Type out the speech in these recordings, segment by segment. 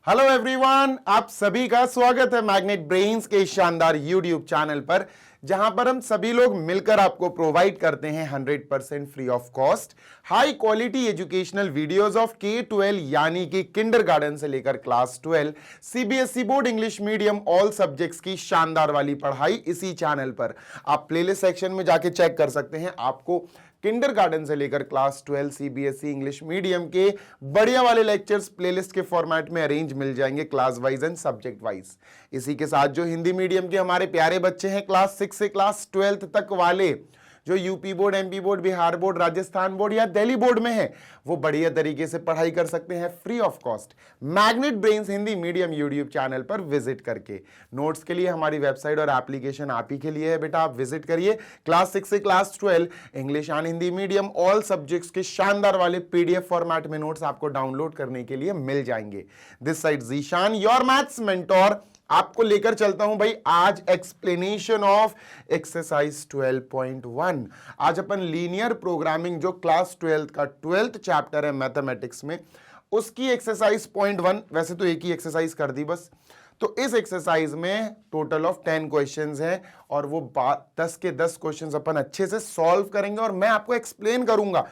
Hello everyone, आप सभी का स्वागत है मैग्नेट ब्रेन्स के शानदार यूट्यूब चैनल पर, जहां पर हम सभी लोग मिलकर आपको प्रोवाइड करते हैं 100% free of cost high quality educational videos of K-12 यानी कि किंडरगार्टन से लेकर class 12 CBSE board English medium all subjects की शानदार वाली पढ़ाई इसी चैनल पर। आप प्लेलिस्ट सेक्शन में जाके चेक कर सकते हैं, आपको किंडरगार्टन से लेकर क्लास 12 सीबीएसई इंग्लिश मीडियम के बढ़िया वाले लेक्चर्स प्लेलिस्ट के फॉर्मेट में अरेंज मिल जाएंगे, class wise and subject wise. इसी के साथ जो हिंदी मीडियम के हमारे प्यारे बच्चे हैं क्लास 6 से क्लास 12 तक वाले, जो UP board, MP board, Bihar board, Rajasthan board या दिल्ली बोर्ड में है, वो बढ़िया तरीके से पढ़ाई कर सकते हैं free of cost magnet brains Hindi medium YouTube channel पर विजिट करके। नोट्स के लिए हमारी वेबसाइट और एप्लीकेशन आप ही के लिए है बेटा, आप विजिट करिए। क्लास 6 से class 12 English and Hindi medium all subjects के शानदार वाले पीडीएफ फॉर्मेट में नोट्स आपको डाउनलोड करने के लिए मिल जाएंगे। This side Zeeshan, your maths mentor, आपको लेकर चलता हूं भाई आज एक्सप्लेनेशन ऑफ एक्सरसाइज 12.1। आज अपन लीनियर प्रोग्रामिंग जो क्लास 12 का 12th चैप्टर है मैथमेटिक्स में, उसकी एक्सरसाइज 0.1, वैसे तो एक ही एक्सरसाइज कर दी बस। तो इस एक्सरसाइज में टोटल ऑफ 10 क्वेश्चंस हैं और वो 10 के 10 क्वेश्चंस अपन अच्छे से सॉल्व करेंगे और मैं आपको एक्सप्लेन करूंगा।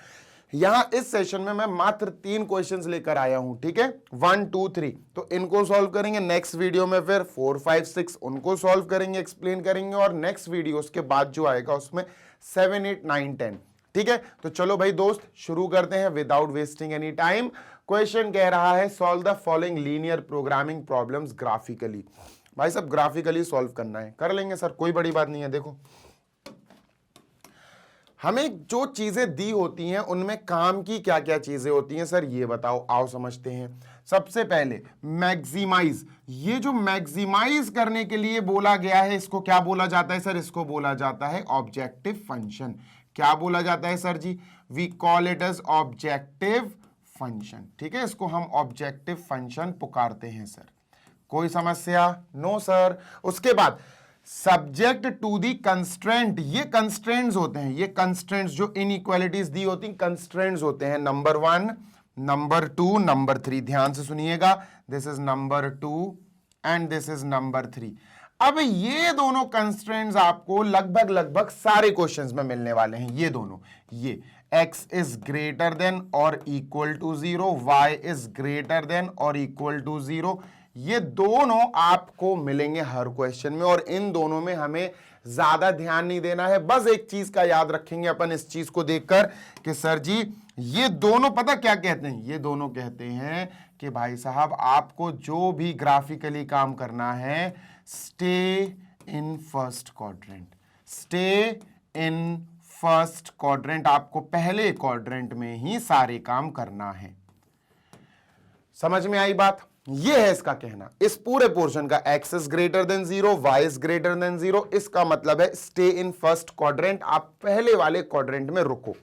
यहां इस सेशन में मैं मात्र 3 क्वेश्चंस लेकर आया हूं, ठीक है, 1 2 3, तो इनको सॉल्व करेंगे। नेक्स्ट वीडियो में फिर 4 5 6 उनको सॉल्व करेंगे, एक्सप्लेन करेंगे, और नेक्स्ट वीडियो उसके बाद जो आएगा उसमें 7 8 9 10, ठीक है। तो चलो भाई दोस्त, शुरू करते हैं without wasting any time. Question कह रहा है solve the following linear programming problems graphically. भाई सब ग्राफिकली सॉल्व करना है, कर लेंगे सर, कोई बड़ी बात नहीं है। देखो, हमें जो चीजें दी होती हैं उनमें काम की क्या क्या चीजें होती हैं सर, ये बताओ। आओ समझते हैं। सबसे पहले मैक्सिमाइज, ये जो मैक्सिमाइज करने के लिए बोला गया है, इसको क्या बोला जाता है सर? इसको बोला जाता है ऑब्जेक्टिव फंक्शन। क्या बोला जाता है सर जी? We call it as objective function, ठीक है। इसको हम ऑब्जेक्टिव फंक्शन पुकारते हैं सर। कोई समस्या? No sir. उसके बाद सब्जेक्ट टू दी कंस्ट्रेंट, ये कंस्ट्रेंट्स होते हैं, ये कंस्ट्रेंट्स जो इनइक्वालिटीज दी होती हैं, कंस्ट्रेंट्स होते हैं। Number 1, number 2, number 3। ध्यान से सुनिएगा, this is number 2 and this is number 3। अब ये दोनों कंस्ट्रेंट्स आपको लगभग सारे क्वेश्चंस में मिलने वाले हैं। ये दोनों, ये x इज ग्रेटर देन और equal to 0, y is greater than और इक्वल टू 0, ये दोनों आपको मिलेंगे हर क्वेश्चन में। और इन दोनों में हमें ज्यादा ध्यान नहीं देना है, बस एक चीज का याद रखेंगे अपन इस चीज को देखकर कि सर जी ये दोनों पता क्या कहते हैं? ये दोनों कहते हैं कि भाई साहब आपको जो भी ग्राफिकली काम करना है, stay in first quadrant, stay in first quadrant, आपको पहले क्वाड्रेंट में ही सारे काम करना है। समझ में आई बात? ये है इसका कहना, इस पूरे पोर्शन का x is greater then 0, y is greater then 0, इसका मतलब है स्टे इन फर्स्ट क्वाड्रेंट, आप पहले वाले क्वाड्रेंट में रुको,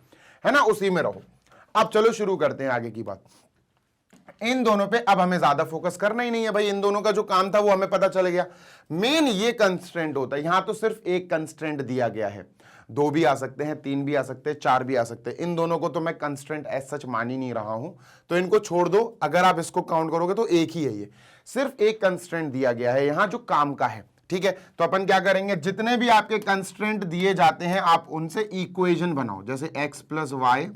है ना, उसी में रहो। अब चलो शुरू करते हैं आगे की बात। इन दोनों पे अब हमें ज्यादा फोकस करना ही नहीं है भाई, इन दोनों का जो काम था वो हमें पता चल गया। मेन ये कंस्ट्रेंट होता है, यहां तो सिर्फ एक कंस्ट्रेंट दिया गया है, 2 भी आ सकते हैं, 3 भी आ सकते हैं, 4 भी आ सकते हैं। इन दोनों को तो मैं कंस्ट्रेंट एज सच मान ही नहीं रहा हूं, तो इनको छोड़ दो। अगर आप इसको काउंट करोगे तो एक ही है, ये सिर्फ एक कंस्ट्रेंट दिया गया है यहां जो काम का है, ठीक है। तो अपन क्या करेंगे, जितने भी आपके कंस्ट्रेंट दिए जाते हैं आप उनसे इक्वेशन बनाओ। जैसे x plus y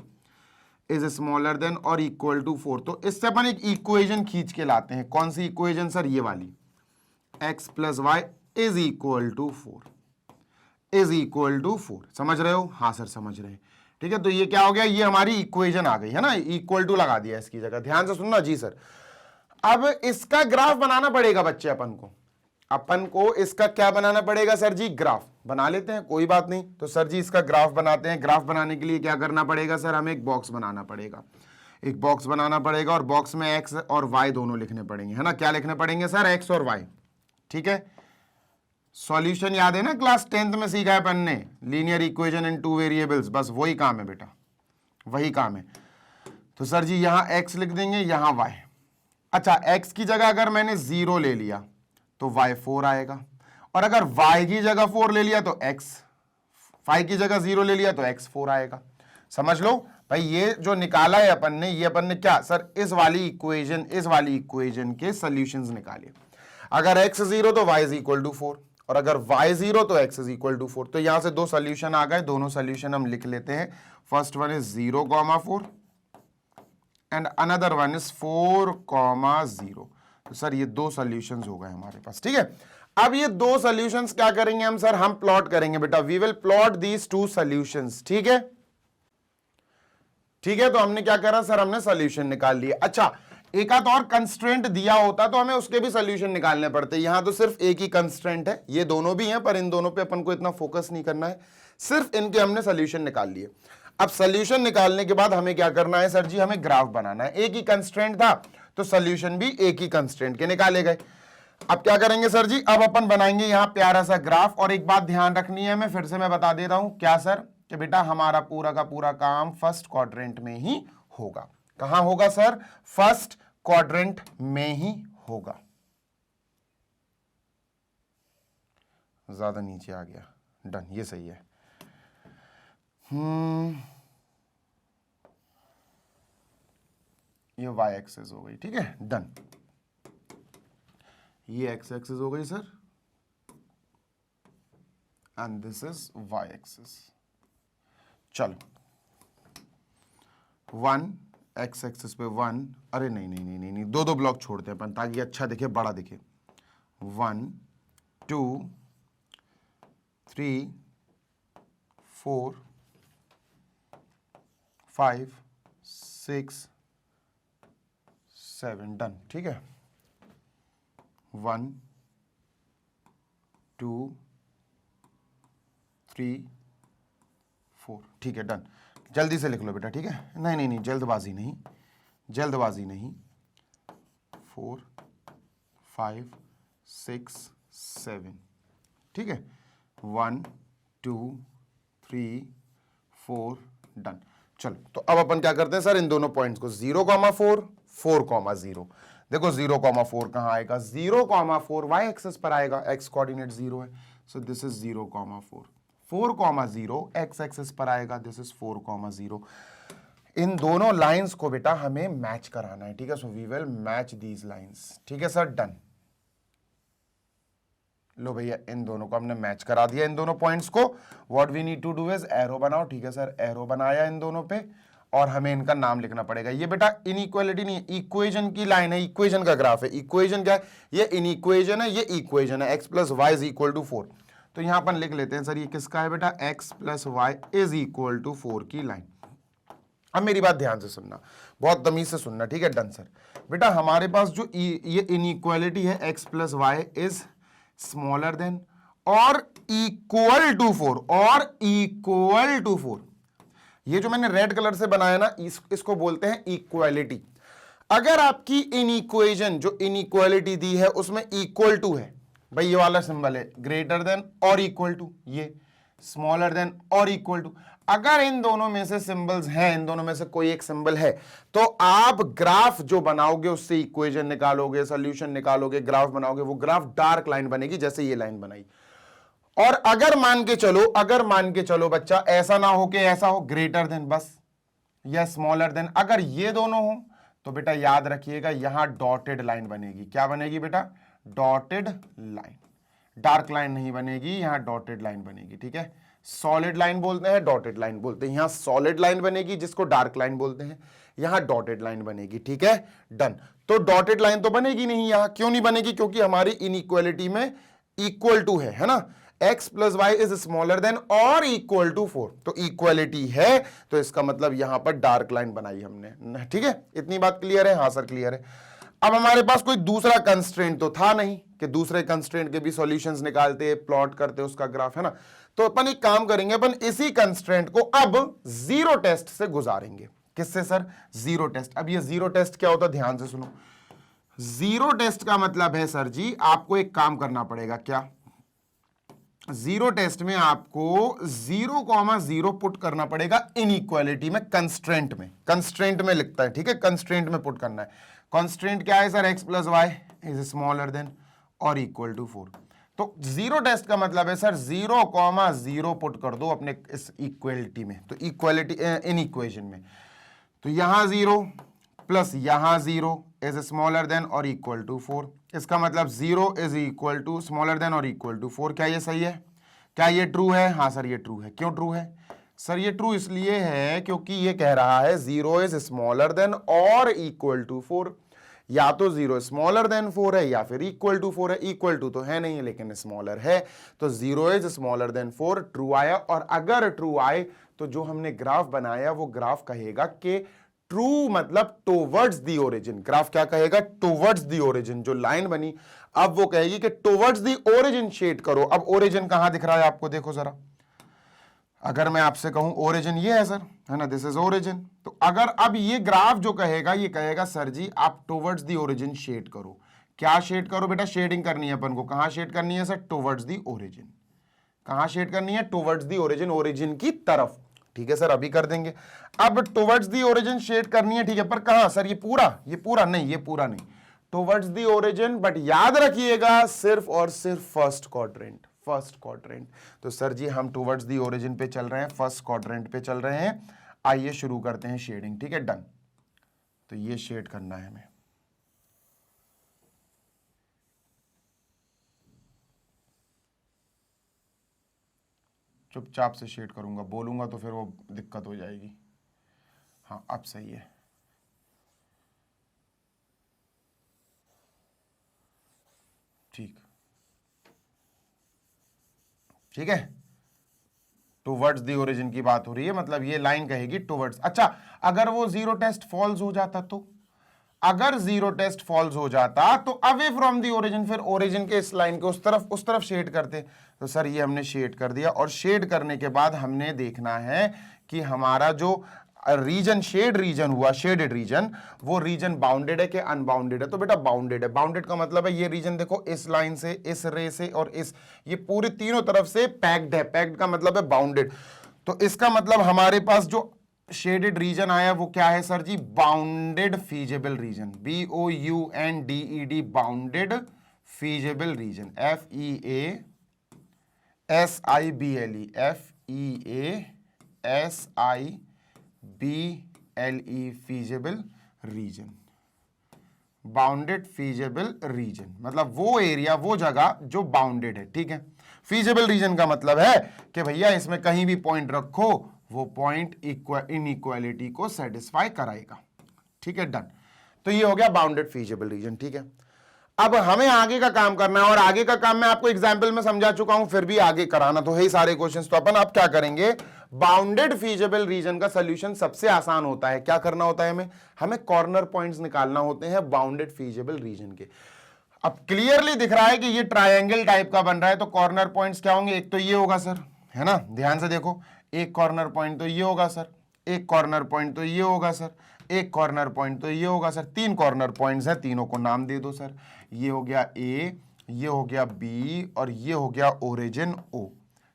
is smaller than और इक्वल टू 4, तो इससे अपन एक इक्वेशन खींच के लाते हैं। कौन सी इक्वेशन सर? ये वाली, x plus y is equal to 4, is equal to 4। समझ रहे हो? हाँ सर समझ रहे हैं, ठीक है। तो ये क्या हो गया, ये हमारी इक्वेशन आ गई है ना, इक्वल टू लगा दिया इसकी जगह। ध्यान से सुनना जी सर। अब इसका ग्राफ बनाना पड़ेगा बच्चे, अपन को इसका क्या बनाना पड़ेगा सर जी? ग्राफ बना लेते हैं, कोई बात नहीं। तो सर जी इसका ग्राफ बनाते हैं। ग्राफ बनाने के लिए क्या करना पड़ेगा सर? हमें एक बॉक्स बनाना पड़ेगा, एक बॉक्स बनाना पड़ेगा और बॉक्स में x और y दोनों लिखने पड़ेंगे, है ना। क्या लिखने पड़ेंगे सर? x और y, ठीक है। सॉल्यूशन याद है ना, क्लास 10th में सीखा है अपन ने, लीनियर इक्वेशन इन 2 वेरिएबल्स, बस वही काम है बेटा, वही काम है। तो सर जी यहां x लिख देंगे, यहां y। अच्छा, x की जगह अगर मैंने 0 ले लिया तो y 4 आएगा, और अगर y की जगह 4 ले लिया तो x, y की जगह 0 ले लिया तो x 4 आएगा। समझ लो, भाई ये जो निकाला है अपन ने, ये अपन ने क्या सर इस वाली इक्वेशन के सॉल्यूशंस निकाले। अगर x 0 तो y इज इक्वल टू 4, और अगर y 0 तो x इज इक्वल टू 4। तो यहां से दो सॉल्यूशन आ गए, दोनों सॉल्यूशन हम लिख लेते हैं। First one is 0,4 and another one is 4,0। तो सर ये दो सॉल्यूशंस हो गए हमारे पास, ठीक है। अब ये दो सॉल्यूशंस क्या करेंगे हम सर, हम प्लॉट करेंगे बेटा, we will plot these two solutions, ठीक है। ठीक है, तो हमने क्या करा सर, हमने सॉल्यूशन निकाल लिया। अच्छा, एक आध और कंस्ट्रेंट दिया होता तो हमें उसके भी सॉल्यूशन निकालने पड़ते। यहां तो सिर्फ एक ही कंस्ट्रेंट है, ये दोनों भी हैं पर इन दोनों पे अपन को इतना फोकस नहीं करना है, सिर्फ इनके हमने सॉल्यूशन निकाल लिए। अब सॉल्यूशन निकालने के बाद हमें क्या करना है सर जी, हमें ग्राफ बनाना है। एक ही कंस्ट्रेंट था तो सॉल्यूशन भी एक ही कंस्ट्रेंट के निकाले गए। अब क्या करेंगे सर जी, अब अपन बनाएंगे यहां प्यारा सा ग्राफ। और एक बात ध्यान रखनी है, मैं फिर से मैं बता दे रहा हूं क्या सर, कि बेटा हमारा पूरा का पूरा काम फर्स्ट क्वाड्रेंट में ही होगा। कहां होगा सर, फर्स्ट क्वाड्रेंट में ही होगा। ज्यादा नीचे आ गया, डन, ये सही है। ये y एक्सेस हो गई, ठीक है, डन। ये x एक्सेस हो गई sir, and this is y axis. चलो 1 x एक्सेस पे 1, अरे नहीं, दो दो ब्लॉक छोड़ते हैं अपन ताकि अच्छा दिखे, बड़ा दिखे। 1 2 3 4 5 6 7, डन, ठीक है। 1 2 3 4, ठीक है, डन। जल्दी से लिख लो बेटा, ठीक है, नहीं, जल्दबाजी नहीं, 4 5 6 7, ठीक है, 1 2 3 4, डन। चलो, तो अब अपन क्या करते हैं सर, इन दोनों पॉइंट्स को 0,4 4,0, देखो 0,4 कहां आएगा, 0,4 y एक्सेस पर आएगा, x कोऑर्डिनेट 0 है, so this is 0,4। 4,0 x axis पर आएगा, दिस इज 4,0। इन दोनों लाइंस को बेटा हमें मैच कराना है, ठीक है, so we will match these lines, ठीक है सर, डन। लो भैया, इन दोनों को हमने मैच करा दिया, इन दोनों पॉइंट्स को। What we need to do is arrow बनाओ, ठीक है सर, एरो बनाया इन दोनों पे, और हमें इनका नाम लिखना पड़ेगा। ये बेटा इनइक्वालिटी नहीं, इक्वेशन की लाइन है, इक्वेशन का ग्राफ है। इक्वेशन क्या है, ये इनइक्वेशन है, ये इक्वेशन है, x plus y is equal to 4। तो यहां अपन लिख लेते हैं सर, ये किसका है बेटा, x plus y is equal to 4 की लाइन। अब मेरी बात ध्यान से सुनना, बहुत तमीज से सुनना, ठीक है, डन सर। बेटा हमारे पास जो ये इनइक्वालिटी है, x plus y is smaller than और इक्वल टू 4, ये जो मैंने रेड कलर से बनाया ना, इसको बोलते हैं इक्वालिटी। अगर आपकी इनइक्वेशन जो इनइक्वालिटी दी है उसमें इक्वल टू है, भाई ये वाला सिंबल है ग्रेटर देन और इक्वल टू, ये स्मॉलर देन और इक्वल टू, अगर इन दोनों में से सिंबल्स हैं, इन दोनों में से कोई एक सिंबल है, तो आप ग्राफ जो बनाओगे उससे इक्वेशन निकालोगे, सॉल्यूशन निकालोगे, ग्राफ बनाओगे, वो ग्राफ डार्क लाइन बनेगी, जैसे ये लाइन बनाई। और अगर मान के चलो बच्चा ऐसा ना हो कि ऐसा हो ग्रेटर देन बस, या स्मॉलर देन, अगर ये दोनों हो तो बेटा याद रखिएगा यहां डॉटेड लाइन बनेगी। क्या बनेगी बेटा, डॉटेड लाइन, डार्क लाइन नहीं बनेगी, यहां डॉटेड लाइन बनेगी, ठीक है। सॉलिड लाइन बोलते हैं, डॉटेड लाइन बोलते हैं, यहां सॉलिड लाइन बनेगी जिसको डार्क लाइन बोलते हैं, यहां डॉटेड लाइन बनेगी, ठीक है, डन। तो डॉटेड लाइन तो बनेगी नहीं, यहां क्यों नहीं बनेगी, क्योंकि हमारी इनइक्वालिटी में इक्वल टू है ना, x plus y is smaller than और इक्वल टू 4, तो इक्वालिटी है, तो इसका मतलब यहां पर डार्क लाइन बनाई हमने, ठीक है। इतनी बात क्लियर है, हाँ सर क्लियर है। अब हमारे पास कोई दूसरा कंस्ट्रेंट तो था नहीं कि दूसरे कंस्ट्रेंट के भी सॉल्यूशंस निकालते, प्लॉट करते उसका ग्राफ, है ना। तो अपन एक काम करेंगे, अपन इसी कंस्ट्रेंट को अब जीरो टेस्ट से गुजारेंगे। किससे सर, जीरो टेस्ट। अब ये जीरो टेस्ट क्या होता है, ध्यान से सुनो। जीरो टेस्ट का मतलब है सर जी, आपको एक काम करना पड़ेगा, क्या, जीरो टेस्ट में आपको 0,0 पुट करना पड़ेगा इनइक्वालिटी में, कंस्ट्रेंट में लिखता है, ठीक है, कंस्ट्रेंट में पुट करना है। कंस्ट्रेंट क्या है sir, x plus y is smaller than और इक्वल टू 4। तो जीरो टेस्ट का मतलब है सर 0,0 पुट कर दो अपने इस इक्वलिटी में, तो इक्वलिटी इन इक्वेशन में, तो यहां 0 प्लस यहां 0 इज स्मॉलर देन और इक्वल टू 4। इसका मतलब 0 is equal to smaller than और इक्वल टू 4। क्या ये सही है? क्या ये ट्रू है? हाँ सर ये ट्रू है। क्यों ट्रू है सर? ये ट्रू इसलिए है क्योंकि ये कह रहा है 0 इज स्मॉलर देन और इक्वल टू 4। या तो 0 स्मॉलर देन 4 है या फिर इक्वल टू 4 है। इक्वल टू तो है नहीं लेकिन स्मॉलर है, तो 0 इज स्मॉलर देन 4 ट्रू आया। और अगर ट्रू आए तो जो हमने ग्राफ बनाया वो ग्राफ कहेगा कि ट्रू मतलब टुवर्ड्स दी ओरिजिन। ग्राफ क्या कहेगा? Towards the origin. जो लाइन बनी अब वो कहेगी कि टुवर्ड्स दी ओरिजिन शेड करो। अब ओरिजिन कहां दिख रहा है आपको? देखो जरा, अगर मैं आपसे कहूं ओरिजिन ये है सर, है ना, दिस इज ओरिजिन, तो अगर अब ये ग्राफ जो कहेगा ये कहेगा सर जी आप टुवर्ड्स दी ओरिजिन शेड करो। क्या शेड करो बेटा? शेडिंग करनी है अपन को। कहां शेड करनी है सर? Towards the origin. कहां शेड करनी है? टुवर्ड्स दी ओरिजिन, ओरिजिन की तरफ। ठीक है सर, अभी कर देंगे। अब टुवर्ड्स दी ओरिजिन शेड करनी है, ठीक है, पर कहां सर? ये पूरा नहीं, ये पूरा नहीं, टुवर्ड्स दी ओरिजिन, बट याद रखिएगा सिर्फ और सिर्फ फर्स्ट क्वाड्रेंट। First quadrant. तो सर जी हम टुवर्ड्स दी ओरिजिन पे चल रहे हैं, फर्स्ट क्वाड्रेंट पे चल रहे हैं। आइए शुरू करते हैं शेडिंग। ठीक है, डन। तो ये शेड करना है हमें। चुपचाप से शेड करूंगा, बोलूंगा तो फिर वो दिक्कत हो जाएगी। हाँ अब सही है। ठीक है, टुवर्ड्स दी ओरिजिन की बात हो रही है, मतलब ये लाइन कहेगी टुवर्ड्स। अच्छा, अगर वो जीरो टेस्ट फॉल्स हो जाता तो? अगर जीरो टेस्ट फॉल्स हो जाता तो अवे फ्रॉम दी ओरिजिन, फिर ओरिजिन के इस लाइन को उस तरफ शेड करते। तो सर ये हमने शेड कर दिया, और शेड करने के बाद हमने देखना है कि हमारा जो रीजन, शेड रीजन हुआ, शेडेड रीजन, वो रीजन बाउंडेड है कि अनबाउंडेड है? तो बेटा बाउंडेड है। बाउंडेड का मतलब है ये रीजन देखो इस लाइन से, इस रे से और इस, ये पूरी तीनों तरफ से पैक्ड है। पैक्ड का मतलब है बाउंडेड। तो इसका मतलब हमारे पास जो शेडेड रीजन आया वो क्या है sir ji? Bounded feasible region. BOUNDED, bounded feasible region. FEASIBLE feasible region. Bounded feasible region मतलब वो एरिया, वो जगह जो बाउंडेड है। ठीक है, फीजेबल रीजन का मतलब है कि भैया इसमें कहीं भी पॉइंट रखो वो पॉइंट इनइक्वालिटी को सेटिस्फाई कराएगा। ठीक है, डन। तो ये हो गया बाउंडेड फीजेबल रीजन। ठीक है, अब हमें आगे का काम करना है, और आगे का काम मैं आपको एग्जांपल में समझा चुका हूं, फिर भी आगे कराना तो है ही सारे क्वेश्चंस। तो अपन अब क्या करेंगे? बाउंडेड फीजेबल रीजन का सॉल्यूशन सबसे आसान होता है। क्या करना होता है? हमें कॉर्नर पॉइंट्स निकालना होते हैं बाउंडेड फीजेबल रीजन के। अब क्लियरली दिख रहा है कि ये ट्रायंगल टाइप का बन रहा है, तो कॉर्नर पॉइंट्स क्या होंगे? एक तो ये होगा सर, है ना, ध्यान से देखो, एक कॉर्नर पॉइंट तो ये होगा सर, एक कॉर्नर पॉइंट तो ये होगा सर, एक कॉर्नर पॉइंट तो ये होगा सर। तीन कॉर्नर पॉइंट्स हैं, तीनों को नाम दे दो सर। ये हो गया A, ये हो गया B और ये हो गया ओरिजिन O।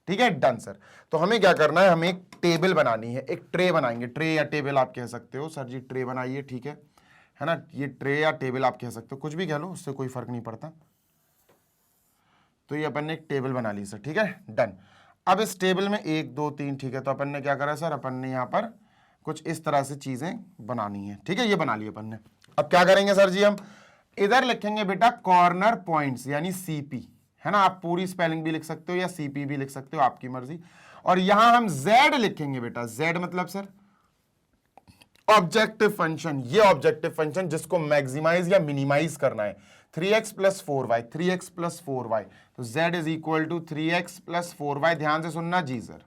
ठीक है, डन सर। तो हमें क्या करना है? हमें एक टेबल बनानी है, एक ट्रे बनाएंगे। ट्रे या टेबल आप कह सकते हो सर जी, ट्रे बनाइए। ठीक है ना, ये ट्रे या टेबल आप कह सकते हो, कुछ भी कह लो, उससे कोई फर्क नहीं पड़ता। तो ये अपन ने एक टेबल बना ली सर। ठीक है, डन। अब इस टेबल में 1 2 3, ठीक है, तो अपन ने क्या करा सर? अपन ने यहाँ पर कुछ इस तरह से चीजें बनानी है। ठीक है, ये बना ली अपन ने। अब क्या करेंगे सर जी? हम इधर लिखेंगे बेटा कॉर्नर पॉइंट्स यानी CP, है ना। आप पूरी स्पेलिंग भी लिख सकते हो या CP भी लिख सकते हो, आपकी मर्जी। और यहां हम Z लिखेंगे बेटा। Z मतलब सर ऑब्जेक्टिव फंक्शन। ये ऑब्जेक्टिव फंक्शन जिसको मैक्सिमाइज या मिनिमाइज करना है। 3x + 4y, 3x + 4y, तो z is equal to 3x + 4y। ध्यान से सुनना जी सर।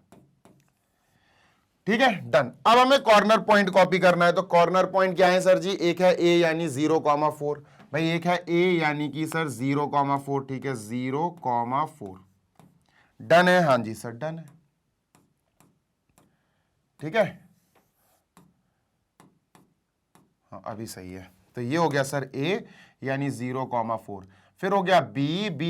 ठीक है, डन। अब हमें कॉर्नर पॉइंट कॉपी करना है। तो कॉर्नर पॉइंट क्या है सर जी? एक है A यानी 0,4 भाई, एक है A यानी कि सर 0,4। ठीक है, 0,4 डन है। हाँ जी सर, डन है। ठीक है, हाँ अभी सही है। तो ये हो गया सर A यानी 0,4। फिर हो गया B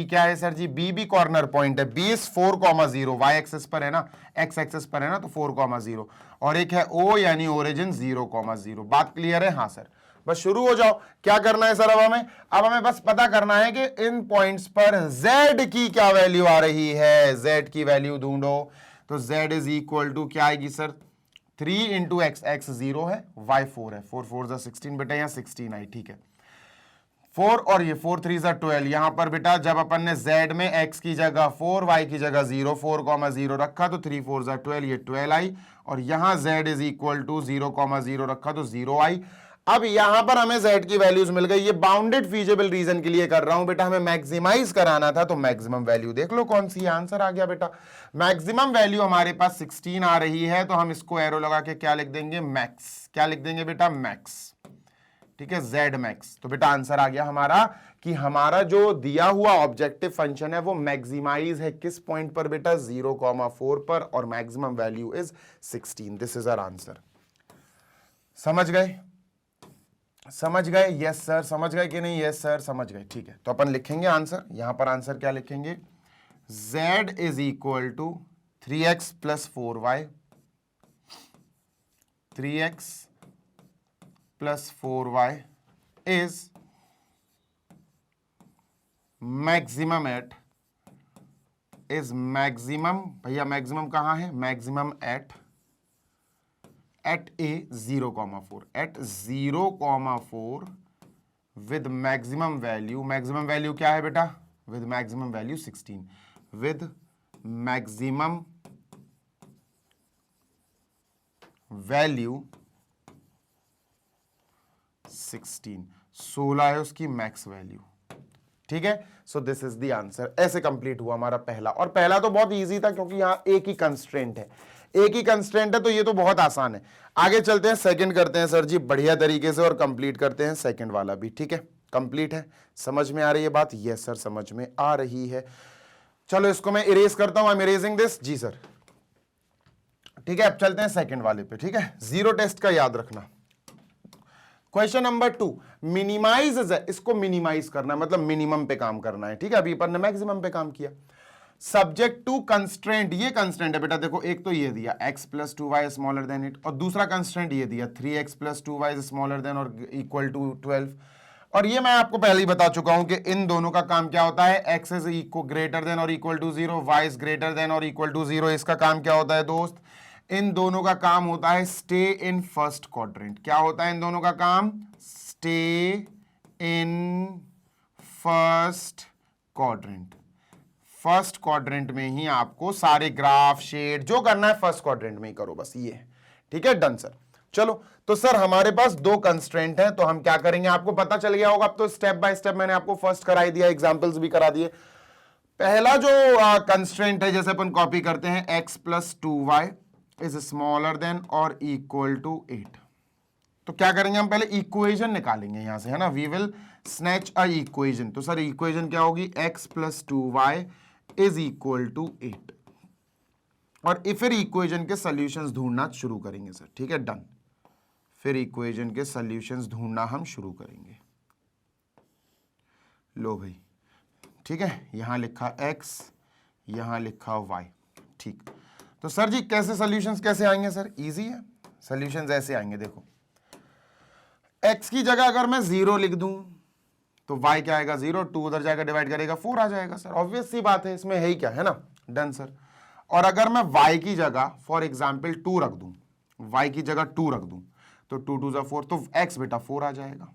क्या है सर जी? B भी कॉर्नर पॉइंट है। B इज 4,0, y एक्सिस पर है ना, x एक्सिस पर है ना, तो 4,0। और एक है O यानी ओरिजिन 0,0। बात क्लियर है? हाँ सर, बस शुरू हो जाओ। क्या करना है सर अब हमें बस पता करना है कि इन पॉइंट्स पर z की क्या वैल्यू आ रही है, z की वैल्यू ढूंढो। तो z इज इक्वल टू क्या आएगी सर, 3 इंटू एक्स, एक्स 0 है, y 4 है, 4 4 16 बेटा, यहाँ 16 आई, ठीक है 4 और ये 4 3 12। यहां पर बेटा जब अपन ने z में x की जगह 4, y की जगह 0, 4,0 रखा तो 3 4 12, ये 12 आई, और यहां z इज इक्वल टू 0,0 रखा तो 0 आई। अब यहां पर हमें z की वैल्यूज मिल गई। ये बाउंडेड फीजिबल रीजन के लिए कर रहा हूं बेटा, हमें मैक्सिमाइज कराना था, तो मैक्सिमम वैल्यू देख लो कौन सी, आंसर आ गया बेटा। मैक्सिमम वैल्यू हमारे पास 16 आ रही है, तो हम इसको एरो लगा के क्या लिख देंगे, मैक्स। क्या लिख देंगे बेटा, मैक्स, ठीक है, z मैक्स। तो बेटा आंसर आ गया हमारा कि हमारा जो दिया हुआ ऑब्जेक्टिव फंक्शन है वो मैक्सिमाइज है किस पॉइंट पर बेटा, 0,4 पर, और maximum value is 16। This is our answer. समझ गए, समझ गए, यस सर, समझ गए कि नहीं, यस सर समझ गए, ठीक है। तो अपन लिखेंगे आंसर, यहां पर आंसर क्या लिखेंगे, z is equal to 3x प्लस 4y, 3x plus 4y is maximum भैया मैक्सिमम कहां है, maximum at a 0,4, at 0,4 with maximum value क्या है बेटा, with maximum value 16, with maximum value 16 है उसकी मैक्स वैल्यू, ठीक है। So this is the answer. ऐसे कंप्लीट हुआ हमारा पहला, और पहला तो बहुत इजी था क्योंकि यहां एक ही कंस्ट्रेंट है, एक ही कंस्ट्रेंट है, तो ये तो बहुत आसान है। आगे चलते हैं, सेकंड करते हैं सर जी बढ़िया तरीके से, और कंप्लीट करते हैं सेकंड वाला भी, ठीक है। कंप्लीट है, समझ में आ रही है बात, यस सर समझ में आ रही है। चलो इसको मैं इरेज करता हूं, आई एम इरेजिंग दिस, जी सर, ठीक है। अब चलते हैं सेकंड वाले पे, ठीक है। जीरो टेस्ट का याद रखना। क्वेश्चन नंबर 2, मिनिमाइज, इसको मिनिमाइज करना है, मतलब मिनिमम पे काम करना है, ठीक है। अभी अपन ने मैक्सिमम पे काम किया। सब्जेक्ट टू कंस्ट्रेंट, ये कंस्ट्रेंट है बेटा, देखो एक तो ये दिया x plus 2y smaller than it, और दूसरा कंस्ट्रेंट ये दिया 3x plus 2y smaller than और इक्वल टू 12। और ये मैं आपको पहले ही बता चुका हूं कि इन दोनों का काम क्या होता है, x इज ग्रेटर देन और equal to 0, y is greater than और इक्वल टू 0। इसका काम क्या होता है दोस्त, इन दोनों का काम होता है स्टे इन फर्स्ट क्वाड्रेंट। क्या होता है इन दोनों का काम, stay in first quadrant. First quadrant में ही आपको सारे ग्राफ शेड जो करना है फर्स्ट क्वाड्रेंट में ही करो, बस ये, ठीक है, डन सर। चलो तो सर हमारे पास दो कंस्ट्रेंट है, तो हम क्या करेंगे, आपको पता चल गया होगा अब तो, स्टेप बाय स्टेप मैंने आपको फर्स्ट कराई दिया, एग्जांपल्स भी करा दिए। पहला जो कंस्ट्रेंट है, जैसे अपन कॉपी करते हैं, x plus 2y is smaller than और इक्वल टू 8। तो क्या करेंगे हम, पहले इक्वेशन निकालेंगे यहां से, है ना, we will snatch a equation. तो सर इक्वेशन क्या होगी, x plus 2y is equal to 8, और फिर इक्वेशन के सॉल्यूशंस ढूंढना शुरू करेंगे सर, ठीक है, डन। फिर इक्वेशन के सॉल्यूशंस ढूंढना हम शुरू करेंगे। लो भाई, ठीक है, यहां लिखा x, यहां लिखा y, ठीक। तो सर जी कैसे सॉल्यूशंस कैसे आएंगे सर, इजी है, सॉल्यूशंस ऐसे आएंगे, देखो x की जगह अगर मैं 0 लिख दूं तो y क्या आएगा, 0, 2 उधर जाएगा, डिवाइड करेगा 4 आ जाएगा सर, ऑब्वियस सी बात है, इसमें है ही क्या, है ना, डन सर। और अगर मैं y की जगह फॉर एग्जांपल 2 रख दूं, y की जगह 2 रख दूं, तो 2 2 4, तो x बेटा 4 आ जाएगा।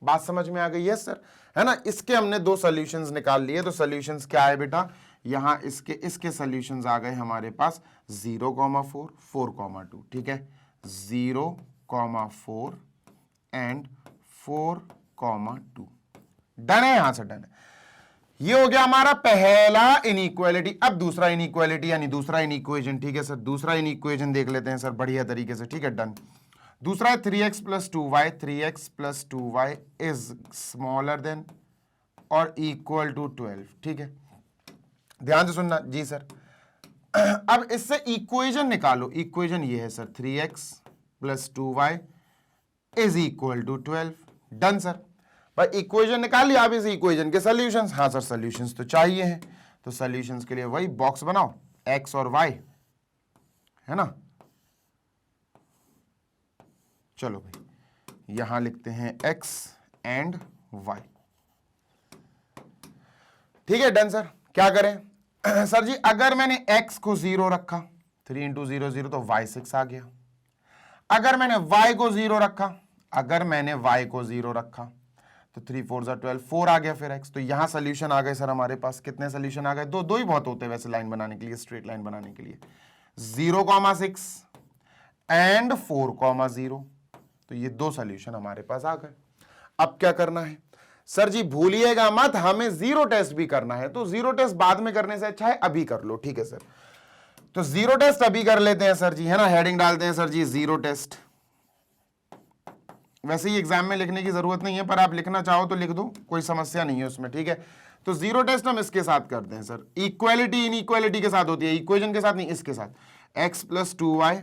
बात समझ में आ गई, यस सर, है ना। इसके हमने दो सॉल्यूशंस निकाल लिए, तो सॉल्यूशंस क्या है बेटा, यहां इसके सॉल्यूशंस आ गए हमारे पास 0,4, 4,2, ठीक है, 0,4 एंड 4,2, डन है, यहां से डन है। ये हो गया हमारा पहला इनइक्वालिटी। अब दूसरा इनइक्वालिटी यानी दूसरा इनइक्वेशन, ठीक है सर, दूसरा इनइक्वेशन देख लेते हैं सर बढ़िया तरीके से, ठीक है, डन। दूसरा है 3x plus 2y, 3x plus 2y is smaller than और इक्वल टू 12, ठीक है, ध्यान से सुनना जी सर। अब इससे इक्वेशन निकालो, इक्वेशन ये है sir 3x plus 2y is equal to 12, done sir. भाई इक्वेशन निकाल लिया, अब इस इक्वेशन के सॉल्यूशंस, हाँ सर सॉल्यूशंस तो चाहिए हैं, तो सॉल्यूशंस के लिए वही बॉक्स बनाओ, x और y, है ना। चलो भाई यहां लिखते हैं x एंड y। ठीक है, डन सर। क्या करें सर जी, अगर मैंने x को 0 रखा, 3 इंटू 0 0 तो y 6 आ गया। अगर मैंने y को 0 रखा, अगर मैंने y को 0 रखा तो 3 4 12, 4 आ गया फिर x। तो यहां सोल्यूशन आ गए सर हमारे पास। कितने सोल्यूशन आ गए? दो। दो ही बहुत होते हैं वैसे लाइन बनाने के लिए, स्ट्रेट लाइन बनाने के लिए। 0,6 एंड 4,0। तो ये दो सोल्यूशन हमारे पास आ गए। अब क्या करना है सर जी? भूलिएगा मत, हमें जीरो टेस्ट भी करना है। तो जीरो टेस्ट बाद में करने से अच्छा है अभी कर लो। ठीक है सर, तो जीरो टेस्ट अभी कर लेते हैं सर जी, है ना। हेडिंग डालते हैं सर जी जीरो टेस्ट। वैसे ही एग्जाम में लिखने की जरूरत नहीं है, पर आप लिखना चाहो तो लिख दो, कोई समस्या नहीं है उसमें। ठीक है, तो जीरो टेस्ट हम इसके साथ करते हैं सर। इक्वालिटी इनइक्वालिटी के साथ होती है, इक्वेशन के साथ नहीं, इसके साथ। x + 2y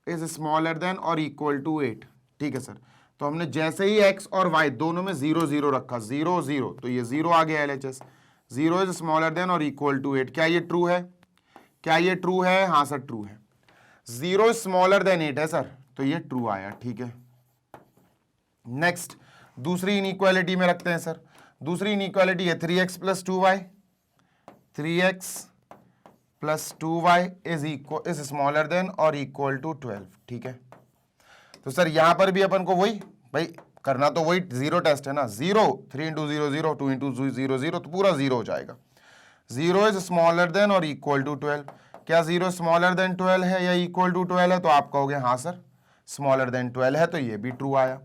is smaller than और इक्वल टू 8। ठीक है सर, तो हमने जैसे ही x और y दोनों में 0 0 रखा, 0 0, तो ये 0 आ गया LHS। 0 इज स्मॉलर देन और इक्वल टू 8। क्या ये ट्रू है? क्या ये ट्रू है? हाँ सर ट्रू है। 0 स्मॉलर देन 8 है सर, तो ये ट्रू आया। ठीक है, नेक्स्ट दूसरी इनइक्वालिटी में रखते हैं सर। दूसरी इनइक्वालिटी है 3x + 2y। 3x + 2y is smaller than और इक्वल टू 12। ठीक है, तो सर यहां पर भी अपन को वही भाई करना, तो वही जीरो टेस्ट है ना। 0 3 इंटू 0 0, 2 इंटू 0 0, तो पूरा 0 हो जाएगा। 0 इज स्मॉलर देन और इक्वल टू 12। क्या 0 स्मॉलर देन 12 है या इक्वल टू 12 है? तो आप कहोगे हाँ सर स्मॉलर देन 12 है, तो ये भी ट्रू आया।